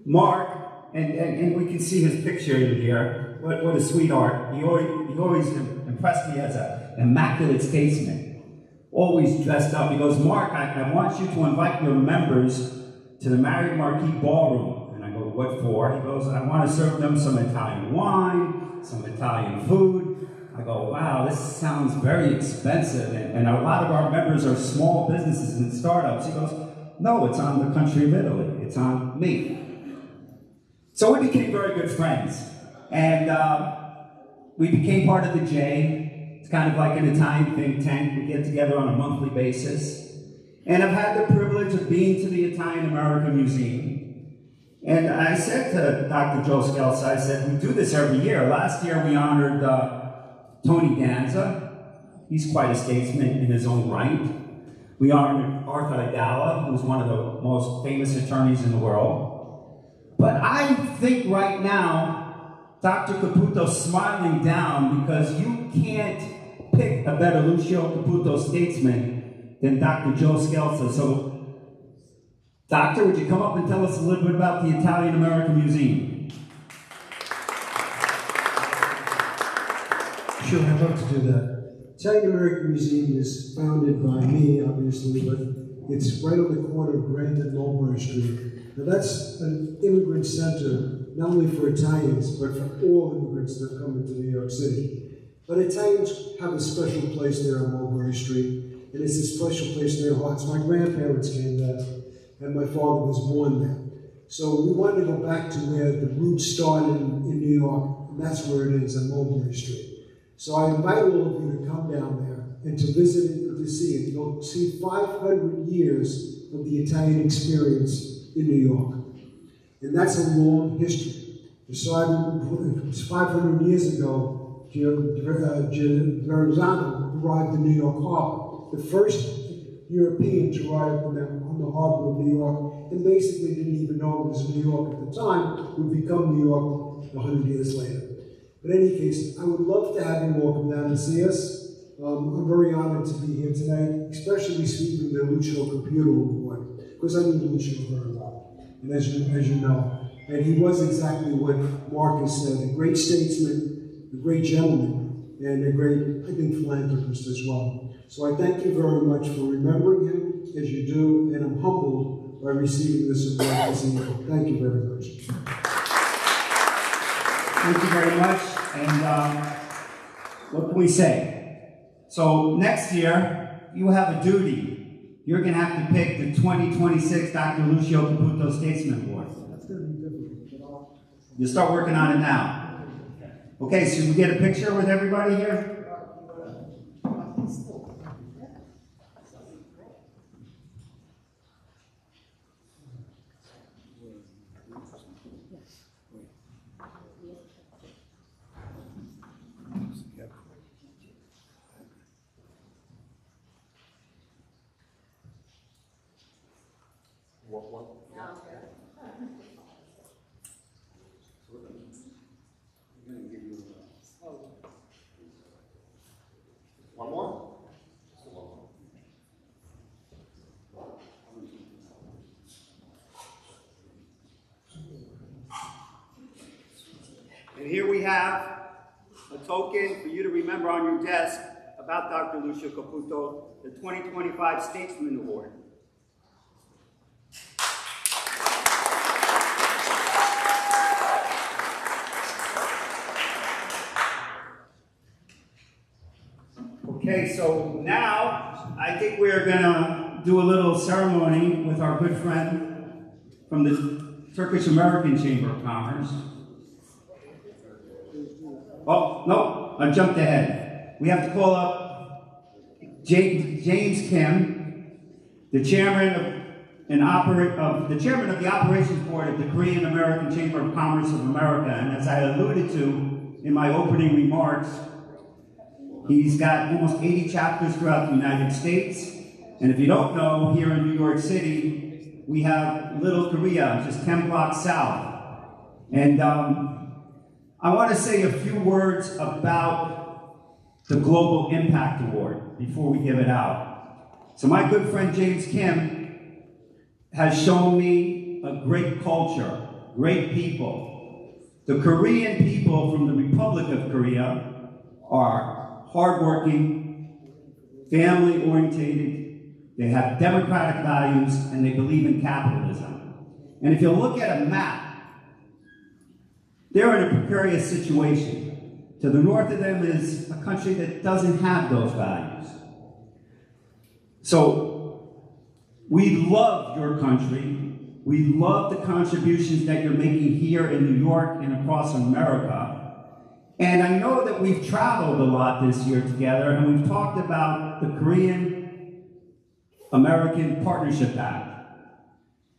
Mark, and we can see his picture in here. What a sweetheart. He always impressed me as an immaculate statesman. Always dressed up. He goes, Mark, I want you to invite your members to the Marriott Marquis Ballroom. And I go, what for? He goes, I want to serve them some Italian wine, some Italian food. I go, wow, this sounds very expensive. And a lot of our members are small businesses and startups. He goes, No, it's on the country of Italy. It's on me. So we became very good friends. And we became part of the J. It's kind of like an Italian think tank. We get together on a monthly basis. And I've had the privilege of being to the Italian American Museum. And I said to Dr. Joe Scelsa, I said, we do this every year. Last year we honored Tony Danza. He's quite a statesman in his own right. We honored Arthur Aidala, who's one of the most famous attorneys in the world. But I think right now, Dr. Caputo's smiling down because you can't pick a better Lucio Caputo statesman than Dr. Joe Scelsa. So, Doctor, would you come up and tell us a little bit about the Italian American Museum? Sure, I'd love to do that. Italian American Museum is founded by me, obviously, but it's right on the corner of Grant and Mulberry Street. Now that's an immigrant center, not only for Italians, but for all immigrants that come into New York City. But Italians have a special place there on Mulberry Street, and it's a special place in their hearts. My grandparents came there, and my father was born there. So we wanted to go back to where the roots started in New York, and that's where it is, on Mulberry Street. So I invite all of you to come down there and to visit it and to see it. You'll see 500 years of the Italian experience in New York. And that's a long history. It was 500 years ago, Verrazano arrived in New York Harbor, the first European to arrive on the harbor of New York, and basically didn't even know it was New York at the time, would become New York 100 years later. But in any case, I would love to have you all come down and see us. I'm very honored to be here tonight, especially speaking the Lucio Caputo Award, because I knew Lucio very well, and as you know. And he was exactly what Marcus said, a great statesman, a great gentleman, and a great, I think, philanthropist as well. So I thank you very much for remembering him as you do, and I'm humbled by receiving this award this evening. Thank you very much. Thank you very much, and what can we say? So next year, you have a duty. You're going to have to pick the 2026 Dr. Lucio Caputo Statesman Award. That's going to be difficult. You start working on it now. Okay, so we get a picture with everybody here? One more? And here we have a token for you to remember on your desk about Dr. Lucio Caputo, the 2025 Statesman Award. Okay, so now I think we're going to do a little ceremony with our good friend from the Turkish American Chamber of Commerce. Oh, no, I jumped ahead. We have to call up James Kim, the chairman of the Operations Board of the Korean American Chamber of Commerce of America. And as I alluded to in my opening remarks, he's got almost 80 chapters throughout the United States. And if you don't know, here in New York City, we have Little Korea, just 10 blocks south. And I want to say a few words about the Global Impact Award before we give it out. So my good friend James Kim has shown me a great culture, great people. The Korean people from the Republic of Korea are hardworking, family-oriented, they have democratic values, and they believe in capitalism. And if you look at a map, they're in a precarious situation. To the north of them is a country that doesn't have those values. So We love your country. We love the contributions that you're making here in New York and across America. And I know that we've traveled a lot this year together, and we've talked about the Korean-American Partnership Act.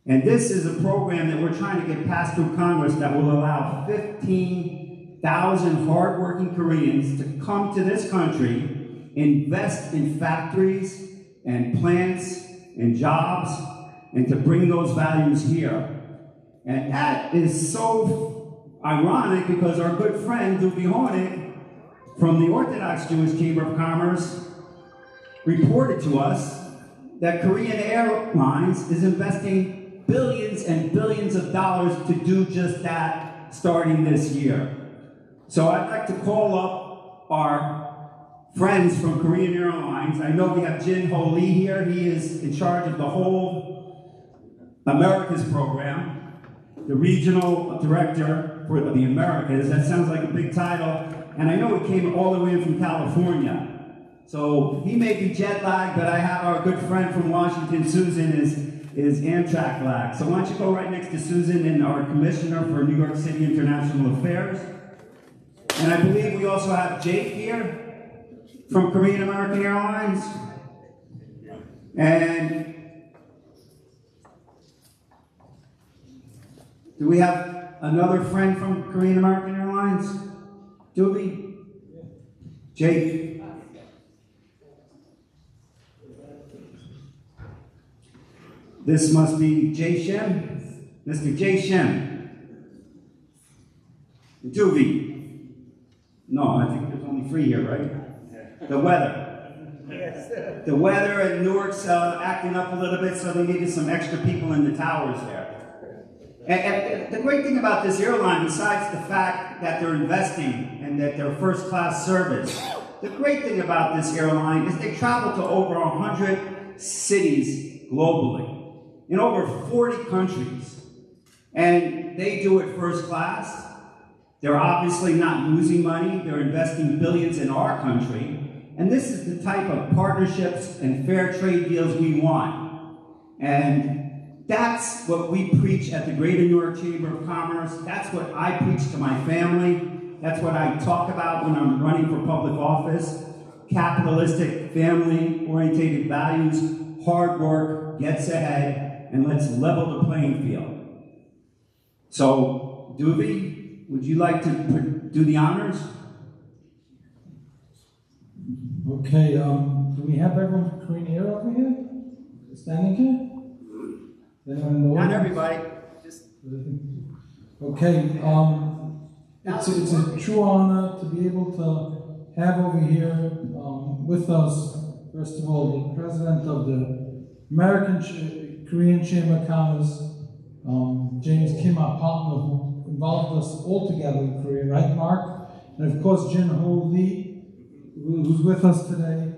And this is a program that we're trying to get passed through Congress that will allow 15,000 hardworking Koreans to come to this country, invest in factories and plants and jobs, and to bring those values here. And that is so ironic because our good friend Dubi Hornet from the Orthodox Jewish Chamber of Commerce reported to us that Korean Airlines is investing billions and billions of dollars to do just that starting this year. So I'd like to call up our friends from Korean Airlines. I know we have Jin Ho Lee here. He is in charge of the whole Americas program, the regional director for the Americas. That sounds like a big title. And I know he came all the way in from California. So he may be jet lagged, but I have our good friend from Washington, Susan, is Amtrak lag. So why don't you go right next to Susan and our commissioner for New York City International Affairs. And I believe we also have Jake here from Korean American Airlines. And do we have another friend from Korean American Airlines? Doobie? Jake? This must be Jay Shem. Mr. Jay Shem. Doobie? No, I think there's only 3 here, right? The weather. The weather at Newark's acting up a little bit, so they needed some extra people in the towers there. And the great thing about this airline, besides the fact that they're investing and that they're first-class service, the great thing about this airline is they travel to over 100 cities globally, in over 40 countries. And they do it first class. They're obviously not losing money. They're investing billions in our country. And this is the type of partnerships and fair trade deals we want. And that's what we preach at the Greater New York Chamber of Commerce. That's what I preach to my family. That's what I talk about when I'm running for public office. Capitalistic, family-oriented values, hard work gets ahead, and let's level the playing field. So, Doobie, would you like to do the honors? Okay, do we have everyone from Korean Air over here? Standing here? Anyone in the Not audience? everybody. Just Okay, it's a true honor to be able to have over here with us, first of all, the president of the Korean Chamber of Commerce, James Kim, our partner, who involved us all together in Korea, right, Mark? And of course, Jin Ho Lee, who's with us today.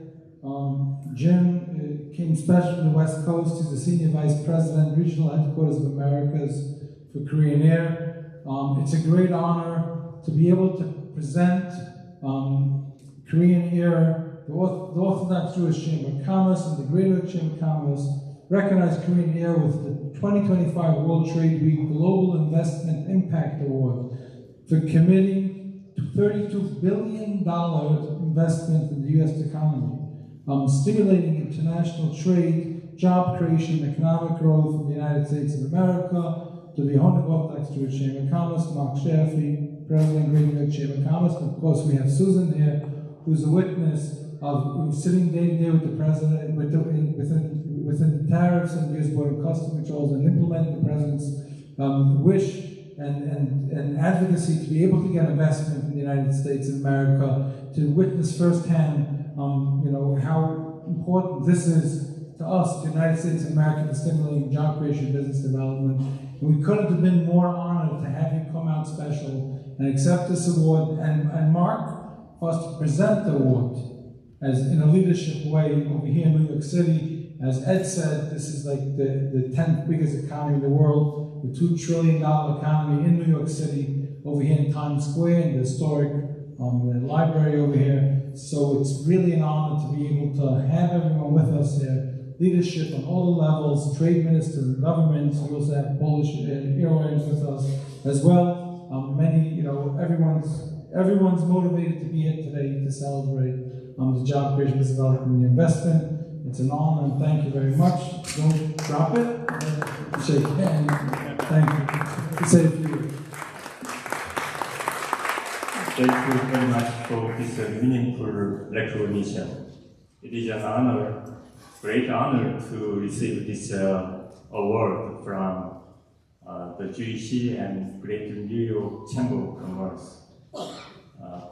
Jin came special from the West Coast. He's the Senior Vice President, Regional Headquarters of Americas for Korean Air. It's a great honor to be able to present Korean Air, the Orthodox Jewish Chamber of Commerce and the Greater Chamber of Commerce recognize Korean Air with the 2025 World Trade Week Global Investment Impact Award for committing to $32 billion investment in the U.S. economy, stimulating international trade, job creation, economic growth in the United States of America. To the Honorable Orthodox Jewish Chamber of Commerce, Mark Shafee, President of the Greater New York Chamber of Commerce, and of course we have Susan here, who's a witness of who's sitting day to day with the President, within the tariffs and the U.S. Border and Customs Controls, and implementing the President's wish and advocacy to be able to get investment in the United States of America, to witness firsthand, how important this is to us, the United States of America, to stimulating job creation and business development. And we couldn't have been more honored to have you come out special and accept this award, and Mark, for us to present the award as in a leadership way over here in New York City. As Ed said, this is like the 10th biggest economy in the world, the $2 trillion economy in New York City, over here in Times Square, in the historic library over here. So it's really an honor to be able to have everyone with us here leadership on all levels, trade ministers, governments. We also have Polish airlines with us as well. Everyone's motivated to be here today to celebrate the job creation, business development, and the investment. It's an honor, and thank you very much. Don't drop it. Shake hands. Thank you. Say a few words. Thank you very much for this meaningful recognition. It is an honor, great honor to receive this award from the GEC and Greater New York Chamber of Commerce.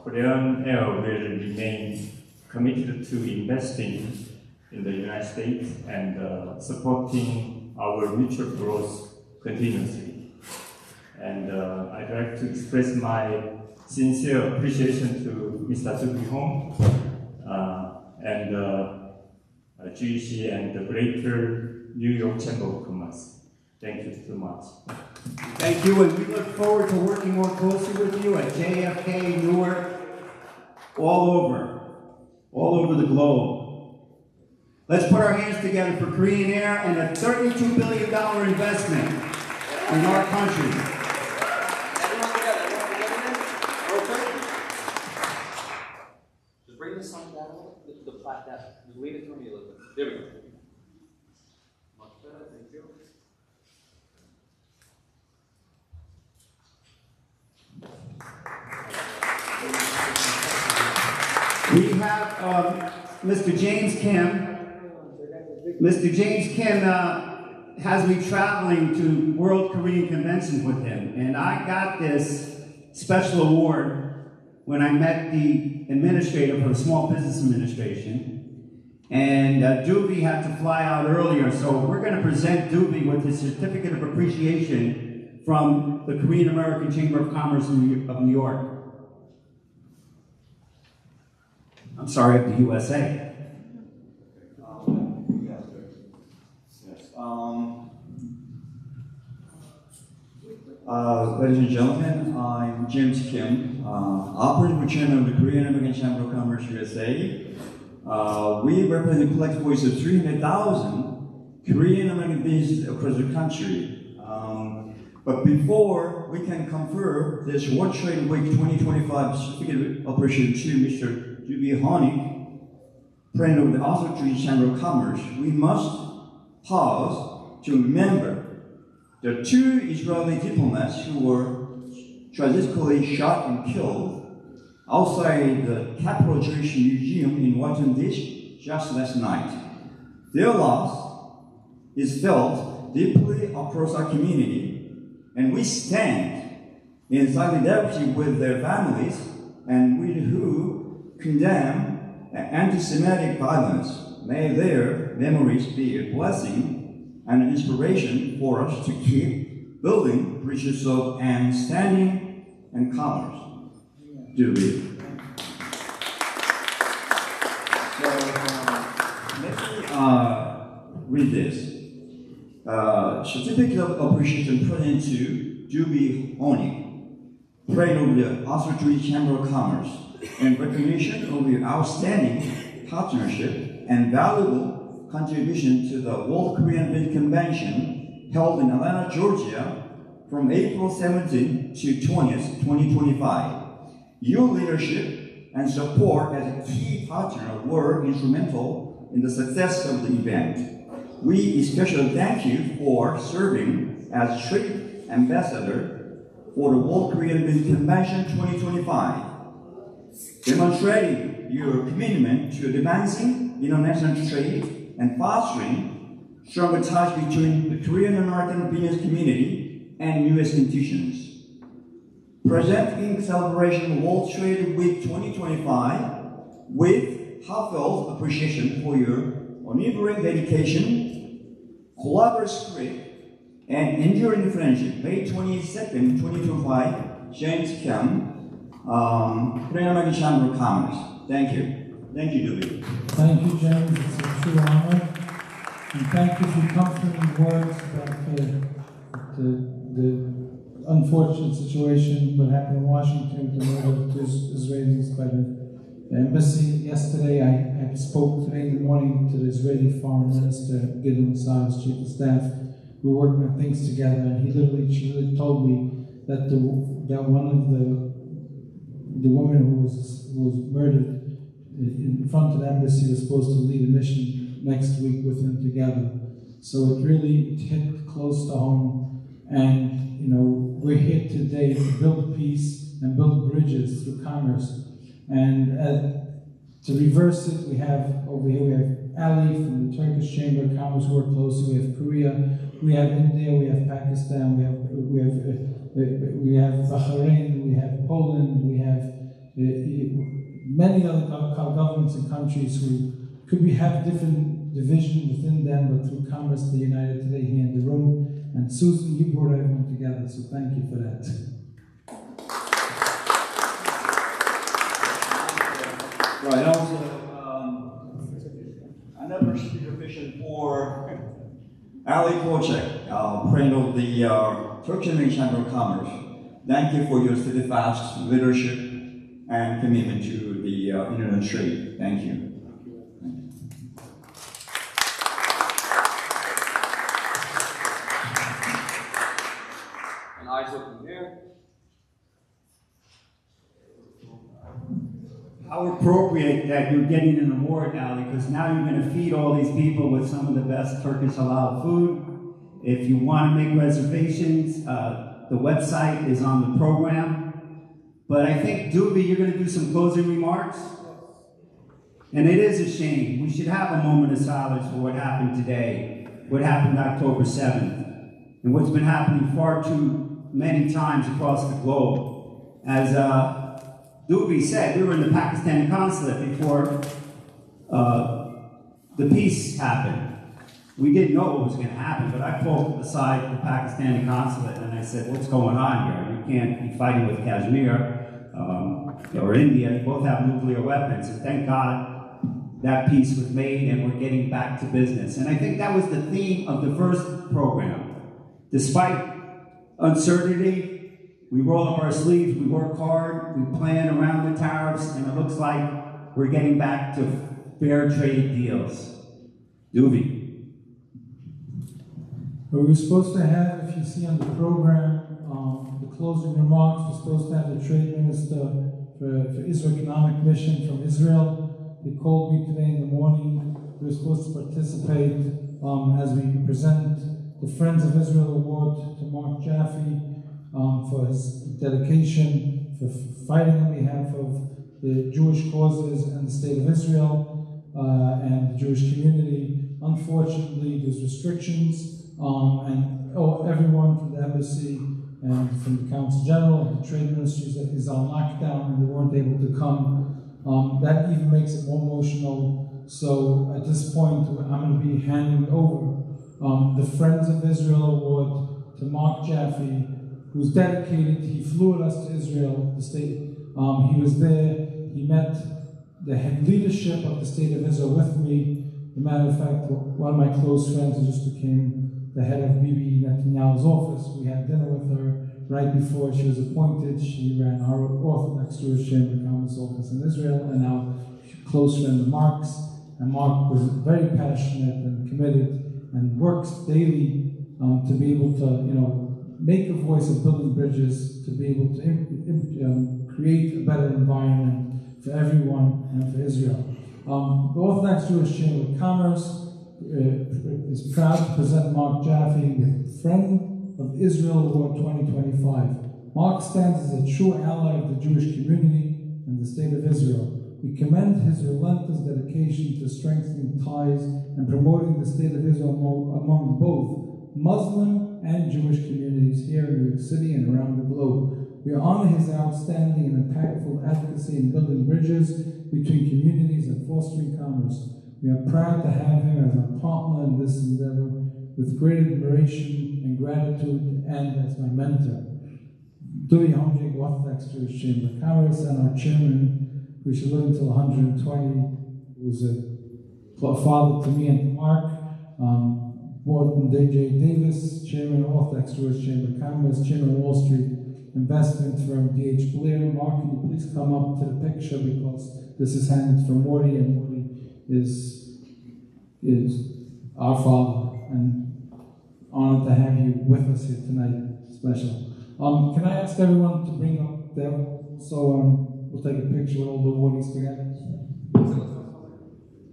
Korean Air will remain committed to investing in the United States and supporting our mutual growth continuously. And I'd like to express my sincere appreciation to Mr. Doo-Bee Hong and GEC and the Greater New York Chamber of Commerce. Thank you so much. Thank you, and we look forward to working more closely with you at JFK, Newark, all over the globe. Let's put our hands together for Korean Air and a $32 billion investment in our country. Just bring the sun down a little, the flat down. Just lean it through me a little bit. There we go. Much better, thank you. We have Mr. James Kim. Mr. James Kim has me traveling to World Korean Convention with him, and I got this special award when I met the administrator for the Small Business Administration, and Doo-Bee had to fly out earlier, so we're going to present Doo-Bee with his certificate of appreciation from the Korean American Chamber of Commerce of New York. I'm sorry, of the USA. Ladies and gentlemen, I'm James Kim, Operating Chairman of the Korean American Chamber of Commerce USA. We represent a collective voice of 300,000 Korean American businesses across the country. But before we can confer this World Trade Week 2025 certificate of appreciation to Mr. Doo-Bee Hong, President of the Oslo Chamber of Commerce, we must pause to remember the two Israeli diplomats who were tragically shot and killed outside the Capitol Jewish Museum in Washington, D.C. just last night. Their loss is felt deeply across our community, and we stand in solidarity with their families and with who condemn anti-Semitic violence. May their memories be a blessing and an inspiration for us to keep building bridges of understanding and commerce. Doo-Bee. Let me read this. Certificate of appreciation presented to Doo-Bee Hong, President of the Oslo Jewish Chamber of Commerce, in recognition of your outstanding partnership and valuable contribution to the World Korean Business Convention held in Atlanta, Georgia, from April 17 to 20th, 2025. Your leadership and support as a key partner were instrumental in the success of the event. We especially thank you for serving as trade ambassador for the World Korean Business Convention 2025, demonstrating your commitment to advancing international trade and fostering stronger ties between the Korean American business community and U.S. institutions. Present in celebration of World Trade Week 2025 with heartfelt appreciation for your unwavering dedication, collaborative spirit, and enduring friendship. May 22nd, 2025, James Kim, Korean American Chamber of Commerce. Thank you. Thank you, Doo-Bee. Thank you, James. It's a true honor. And thank you for comforting words about the unfortunate situation what happened in Washington with the murder of two Israelis by the embassy yesterday. I spoke today in the morning to the Israeli Foreign Minister, Gideon Saar, as Chief of Staff. We're working on things together, and she literally told me that one of the women who was murdered in front of the embassy was supposed to lead a mission next week with him together. So it really hit close to home, and we're here today to build peace and build bridges through commerce. And to reverse it, we have over here, we have Ali from the Turkish Chamber of Commerce who work closely. We have Korea, we have India, we have Pakistan, we have Bahrain, we have Poland, we have many other governments and countries who could have different divisions within them, but through commerce they're united today here in the room. And Susan, you brought everyone together, so thank you for that. Right, also, another speaker for Ali Koçak, President of the Turkish American Chamber of Commerce. Thank you for your steadfast leadership and commitment to the internet trade. Thank you. And eyes open here. How appropriate that you're getting an award, Ali, because now you're going to feed all these people with some of the best Turkish halal food. If you want to make reservations, the website is on the program. But I think, Dubi, you're going to do some closing remarks. And it is a shame. We should have a moment of silence for what happened today, what happened October 7th, and what's been happening far too many times across the globe. As Dubi said, we were in the Pakistani consulate before the peace happened. We didn't know what was going to happen, but I pulled aside the Pakistani consulate and I said, what's going on here? You can't be fighting with Kashmir or India. You both have nuclear weapons. And thank God that peace was made and we're getting back to business. And I think that was the theme of the first program. Despite uncertainty, we roll up our sleeves, we work hard, we plan around the tariffs, and it looks like we're getting back to fair trade deals. Duvi. We were supposed to have, if you see on the program, the closing remarks, we're supposed to have the trade minister for Israel Economic Mission from Israel. He called me today in the morning. We were supposed to participate as we present the Friends of Israel Award to Mark Jaffe for his dedication, for fighting on behalf of the Jewish causes and the State of Israel and the Jewish community. Unfortunately, there's restrictions, and everyone from the embassy and from the Council General and the Trade Ministry is on lockdown and they weren't able to come. That even makes it more emotional. So at this point, I'm going to be handing over the Friends of Israel Award to Mark Jaffe, who's dedicated. He flew with us to Israel, the state. He was there. He met the head leadership of the State of Israel with me. As a matter of fact, one of my close friends who just became the head of Bibi Netanyahu's office. We had dinner with her right before she was appointed. She ran our Orthodox Jewish Chamber of Commerce office in Israel, and now she's a close friend of Mark's. And Mark was very passionate and committed and works daily to be able to, make a voice of building bridges, to be able to create a better environment for everyone and for Israel. The Orthodox Jewish Chamber of Commerce is proud to present Mark Jaffe with Friend of Israel Award 2025. Mark stands as a true ally of the Jewish community and the State of Israel. We commend his relentless dedication to strengthening ties and promoting the State of Israel among both Muslim and Jewish communities here in New York City and around the globe. We honor his outstanding and impactful advocacy in building bridges between communities and fostering commerce. We are proud to have him as our partner in this endeavor with great admiration and gratitude and as my mentor. Dui Hamjig, Orthodox Jewish Chamber of Commerce, and our chairman, who should live until 120, was a father to me and to Mark. Morton J. Davis, Chairman of Orthodox Jewish Chamber of Commerce, Chairman of Wall Street investment firm D.H. Blair. Mark, can you please come up to the picture because this is handed from Morty, and Morty is our father, and honored to have you with us here tonight. Special. Can I ask everyone to bring up there so we'll take a picture with all the Mortys together?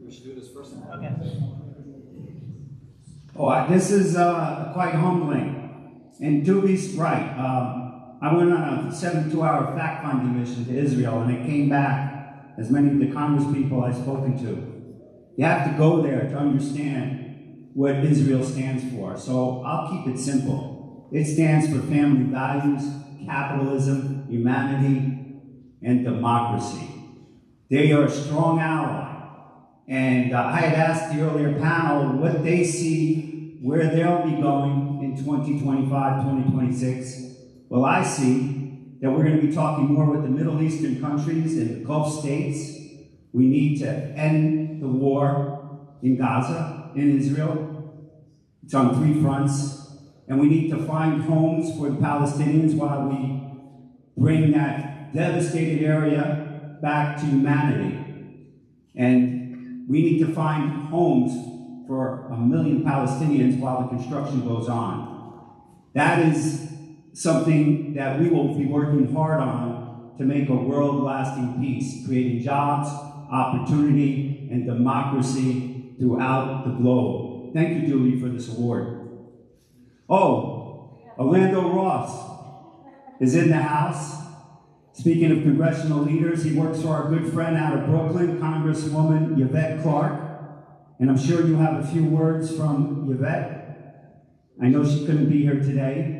We should do this first. Okay. Oh, this is quite humbling. And Doobie's right. I went on a 72-hour fact-finding mission to Israel, and it came back, as many of the Congress people I've spoken to. You have to go there to understand what Israel stands for. So I'll keep it simple. It stands for family values, capitalism, humanity, and democracy. They are a strong ally. And I had asked the earlier panel what they see, where they'll be going in 2025, 2026. Well, I see that we're going to be talking more with the Middle Eastern countries and the Gulf states. We need to end the war in Gaza, in Israel. It's on 3 fronts. And we need to find homes for the Palestinians while we bring that devastated area back to humanity. And we need to find homes for 1 million Palestinians while the construction goes on. That is something that we will be working hard on to make a world-lasting peace, creating jobs, opportunity, and democracy throughout the globe. Thank you, Julie, for this award. Oh, Orlando Ross is in the house. Speaking of congressional leaders, he works for our good friend out of Brooklyn, Congresswoman Yvette Clarke. And I'm sure you have a few words from Yvette. I know she couldn't be here today.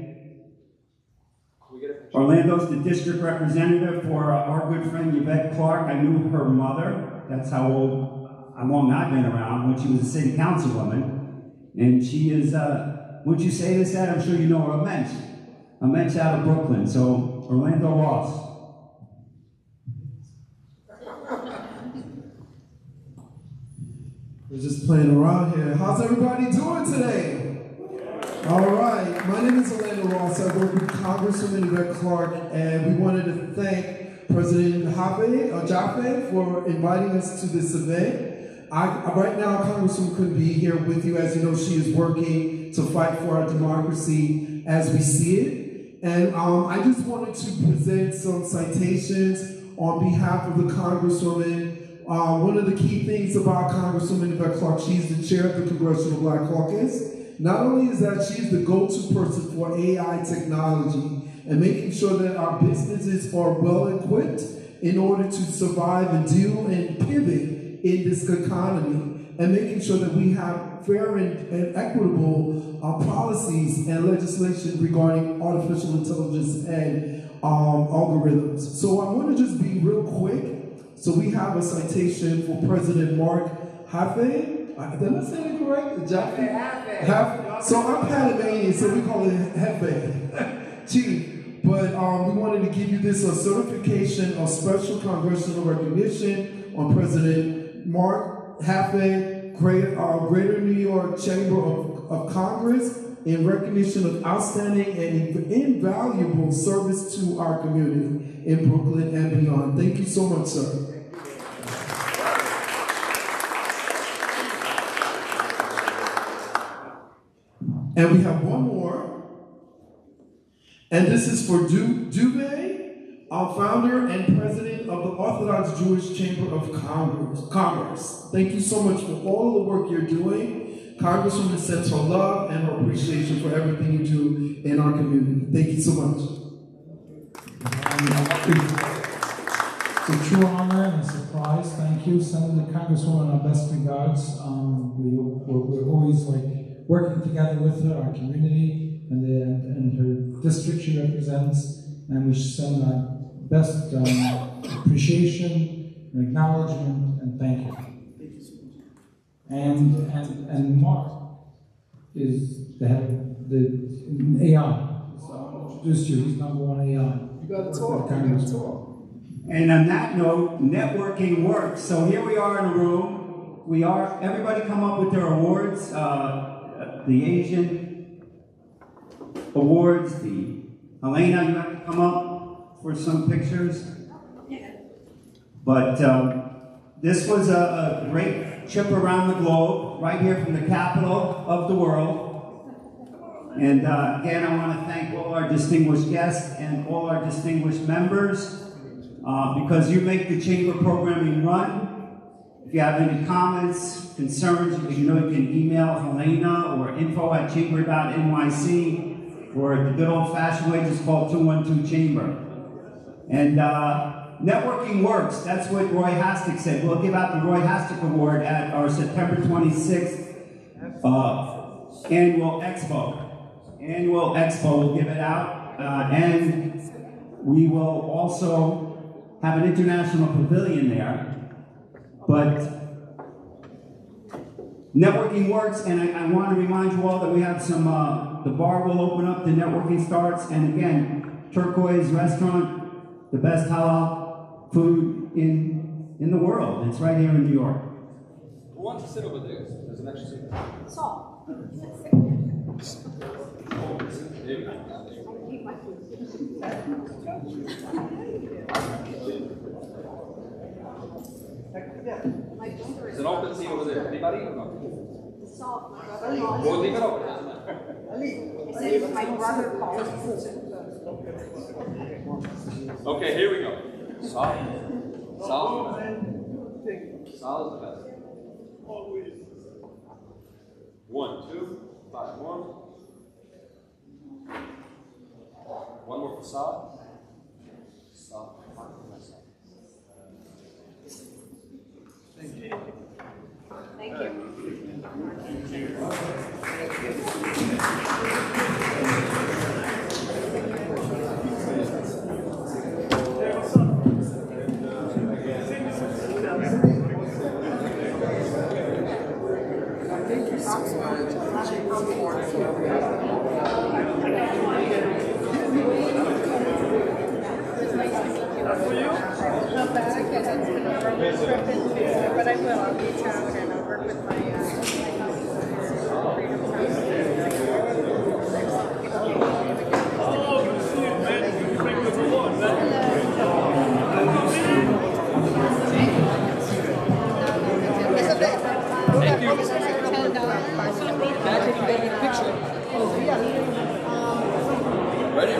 Orlando's the district representative for our good friend Yvette Clarke. I knew her mother. That's how long I've been around, when she was a city councilwoman. And she is, wouldn't you say this, Ed? I'm sure you know her, a mensch out of Brooklyn. So, Orlando Ross. We're just playing around here. How's everybody doing today? All right, my name is Orlando Ross. I work with Congresswoman Yvette Clarke, and we wanted to thank President Jaffe for inviting us to this event. Right now, Congresswoman couldn't be here with you. As you know, she is working to fight for our democracy as we see it. And I just wanted to present some citations on behalf of the Congresswoman. One of the key things about Congresswoman Yvette Clarke, she's the chair of the Congressional Black Caucus. Not only is that she's the go-to person for AI technology and making sure that our businesses are well equipped in order to survive and deal and pivot in this economy, and making sure that we have fair and equitable policies and legislation regarding artificial intelligence and algorithms. So I want to just be real quick. So we have a citation for President Mark Jaffe. Did I say it correct? Jaffe? So I'm Panamanian, so we call it Jefe. Chief. But we wanted to give you this a certification of special congressional recognition on President Mark Jaffe, Greater New York Chamber of Congress, in recognition of outstanding and invaluable service to our community in Brooklyn and beyond. Thank you so much, sir. And we have one more. And this is for Dubé, our founder and president of the Orthodox Jewish Chamber of Commerce. Thank you so much for all the work you're doing. Congresswoman sends her love and her appreciation for everything you do in our community. Thank you so much. It's a true honor and a surprise. Thank you. Send the Congresswoman our best regards. We're always working together with her, our community, and her district she represents, and we send our best appreciation, and acknowledgement, and thank you. And Mark is the head of the AI. So I'll introduce you. He's number one AI. You got to talk. You got to talk. And on that note, networking works. So here we are in a room. Everybody come up with their awards. The Asian awards, the Helena, you have to come up for some pictures. But this was a great trip around the globe, right here from the capital of the world. And again, I want to thank all our distinguished guests and all our distinguished members because you make the chamber programming run. If you have any comments, concerns, you know you can email Helena or info@chamber.nyc, or the good old-fashioned way, just call 212-CHAMBER. And networking works. That's what Roy Hastic said. We'll give out the Roy Hastic Award at our September 26th annual expo. We'll give it out. And we will also have an international pavilion there. But networking works, and I want to remind you all that we have some, the bar will open up, the networking starts, and again, Turquoise Restaurant, the best halal food in the world. It's right here in New York. Who wants to sit over there? There's an extra seat. Saul. There you go. It's an open seat over there. Anybody or no? Saul. We'll leave it open. Doesn't matter. My brother calls. Okay, here we go. Saul. Saul. Saul is the best. 1, 2, 5 more. One more for Saul. Saul. Thank you. Thank you. But I will. I'll reach out and I'll work with my Thank you. Ready?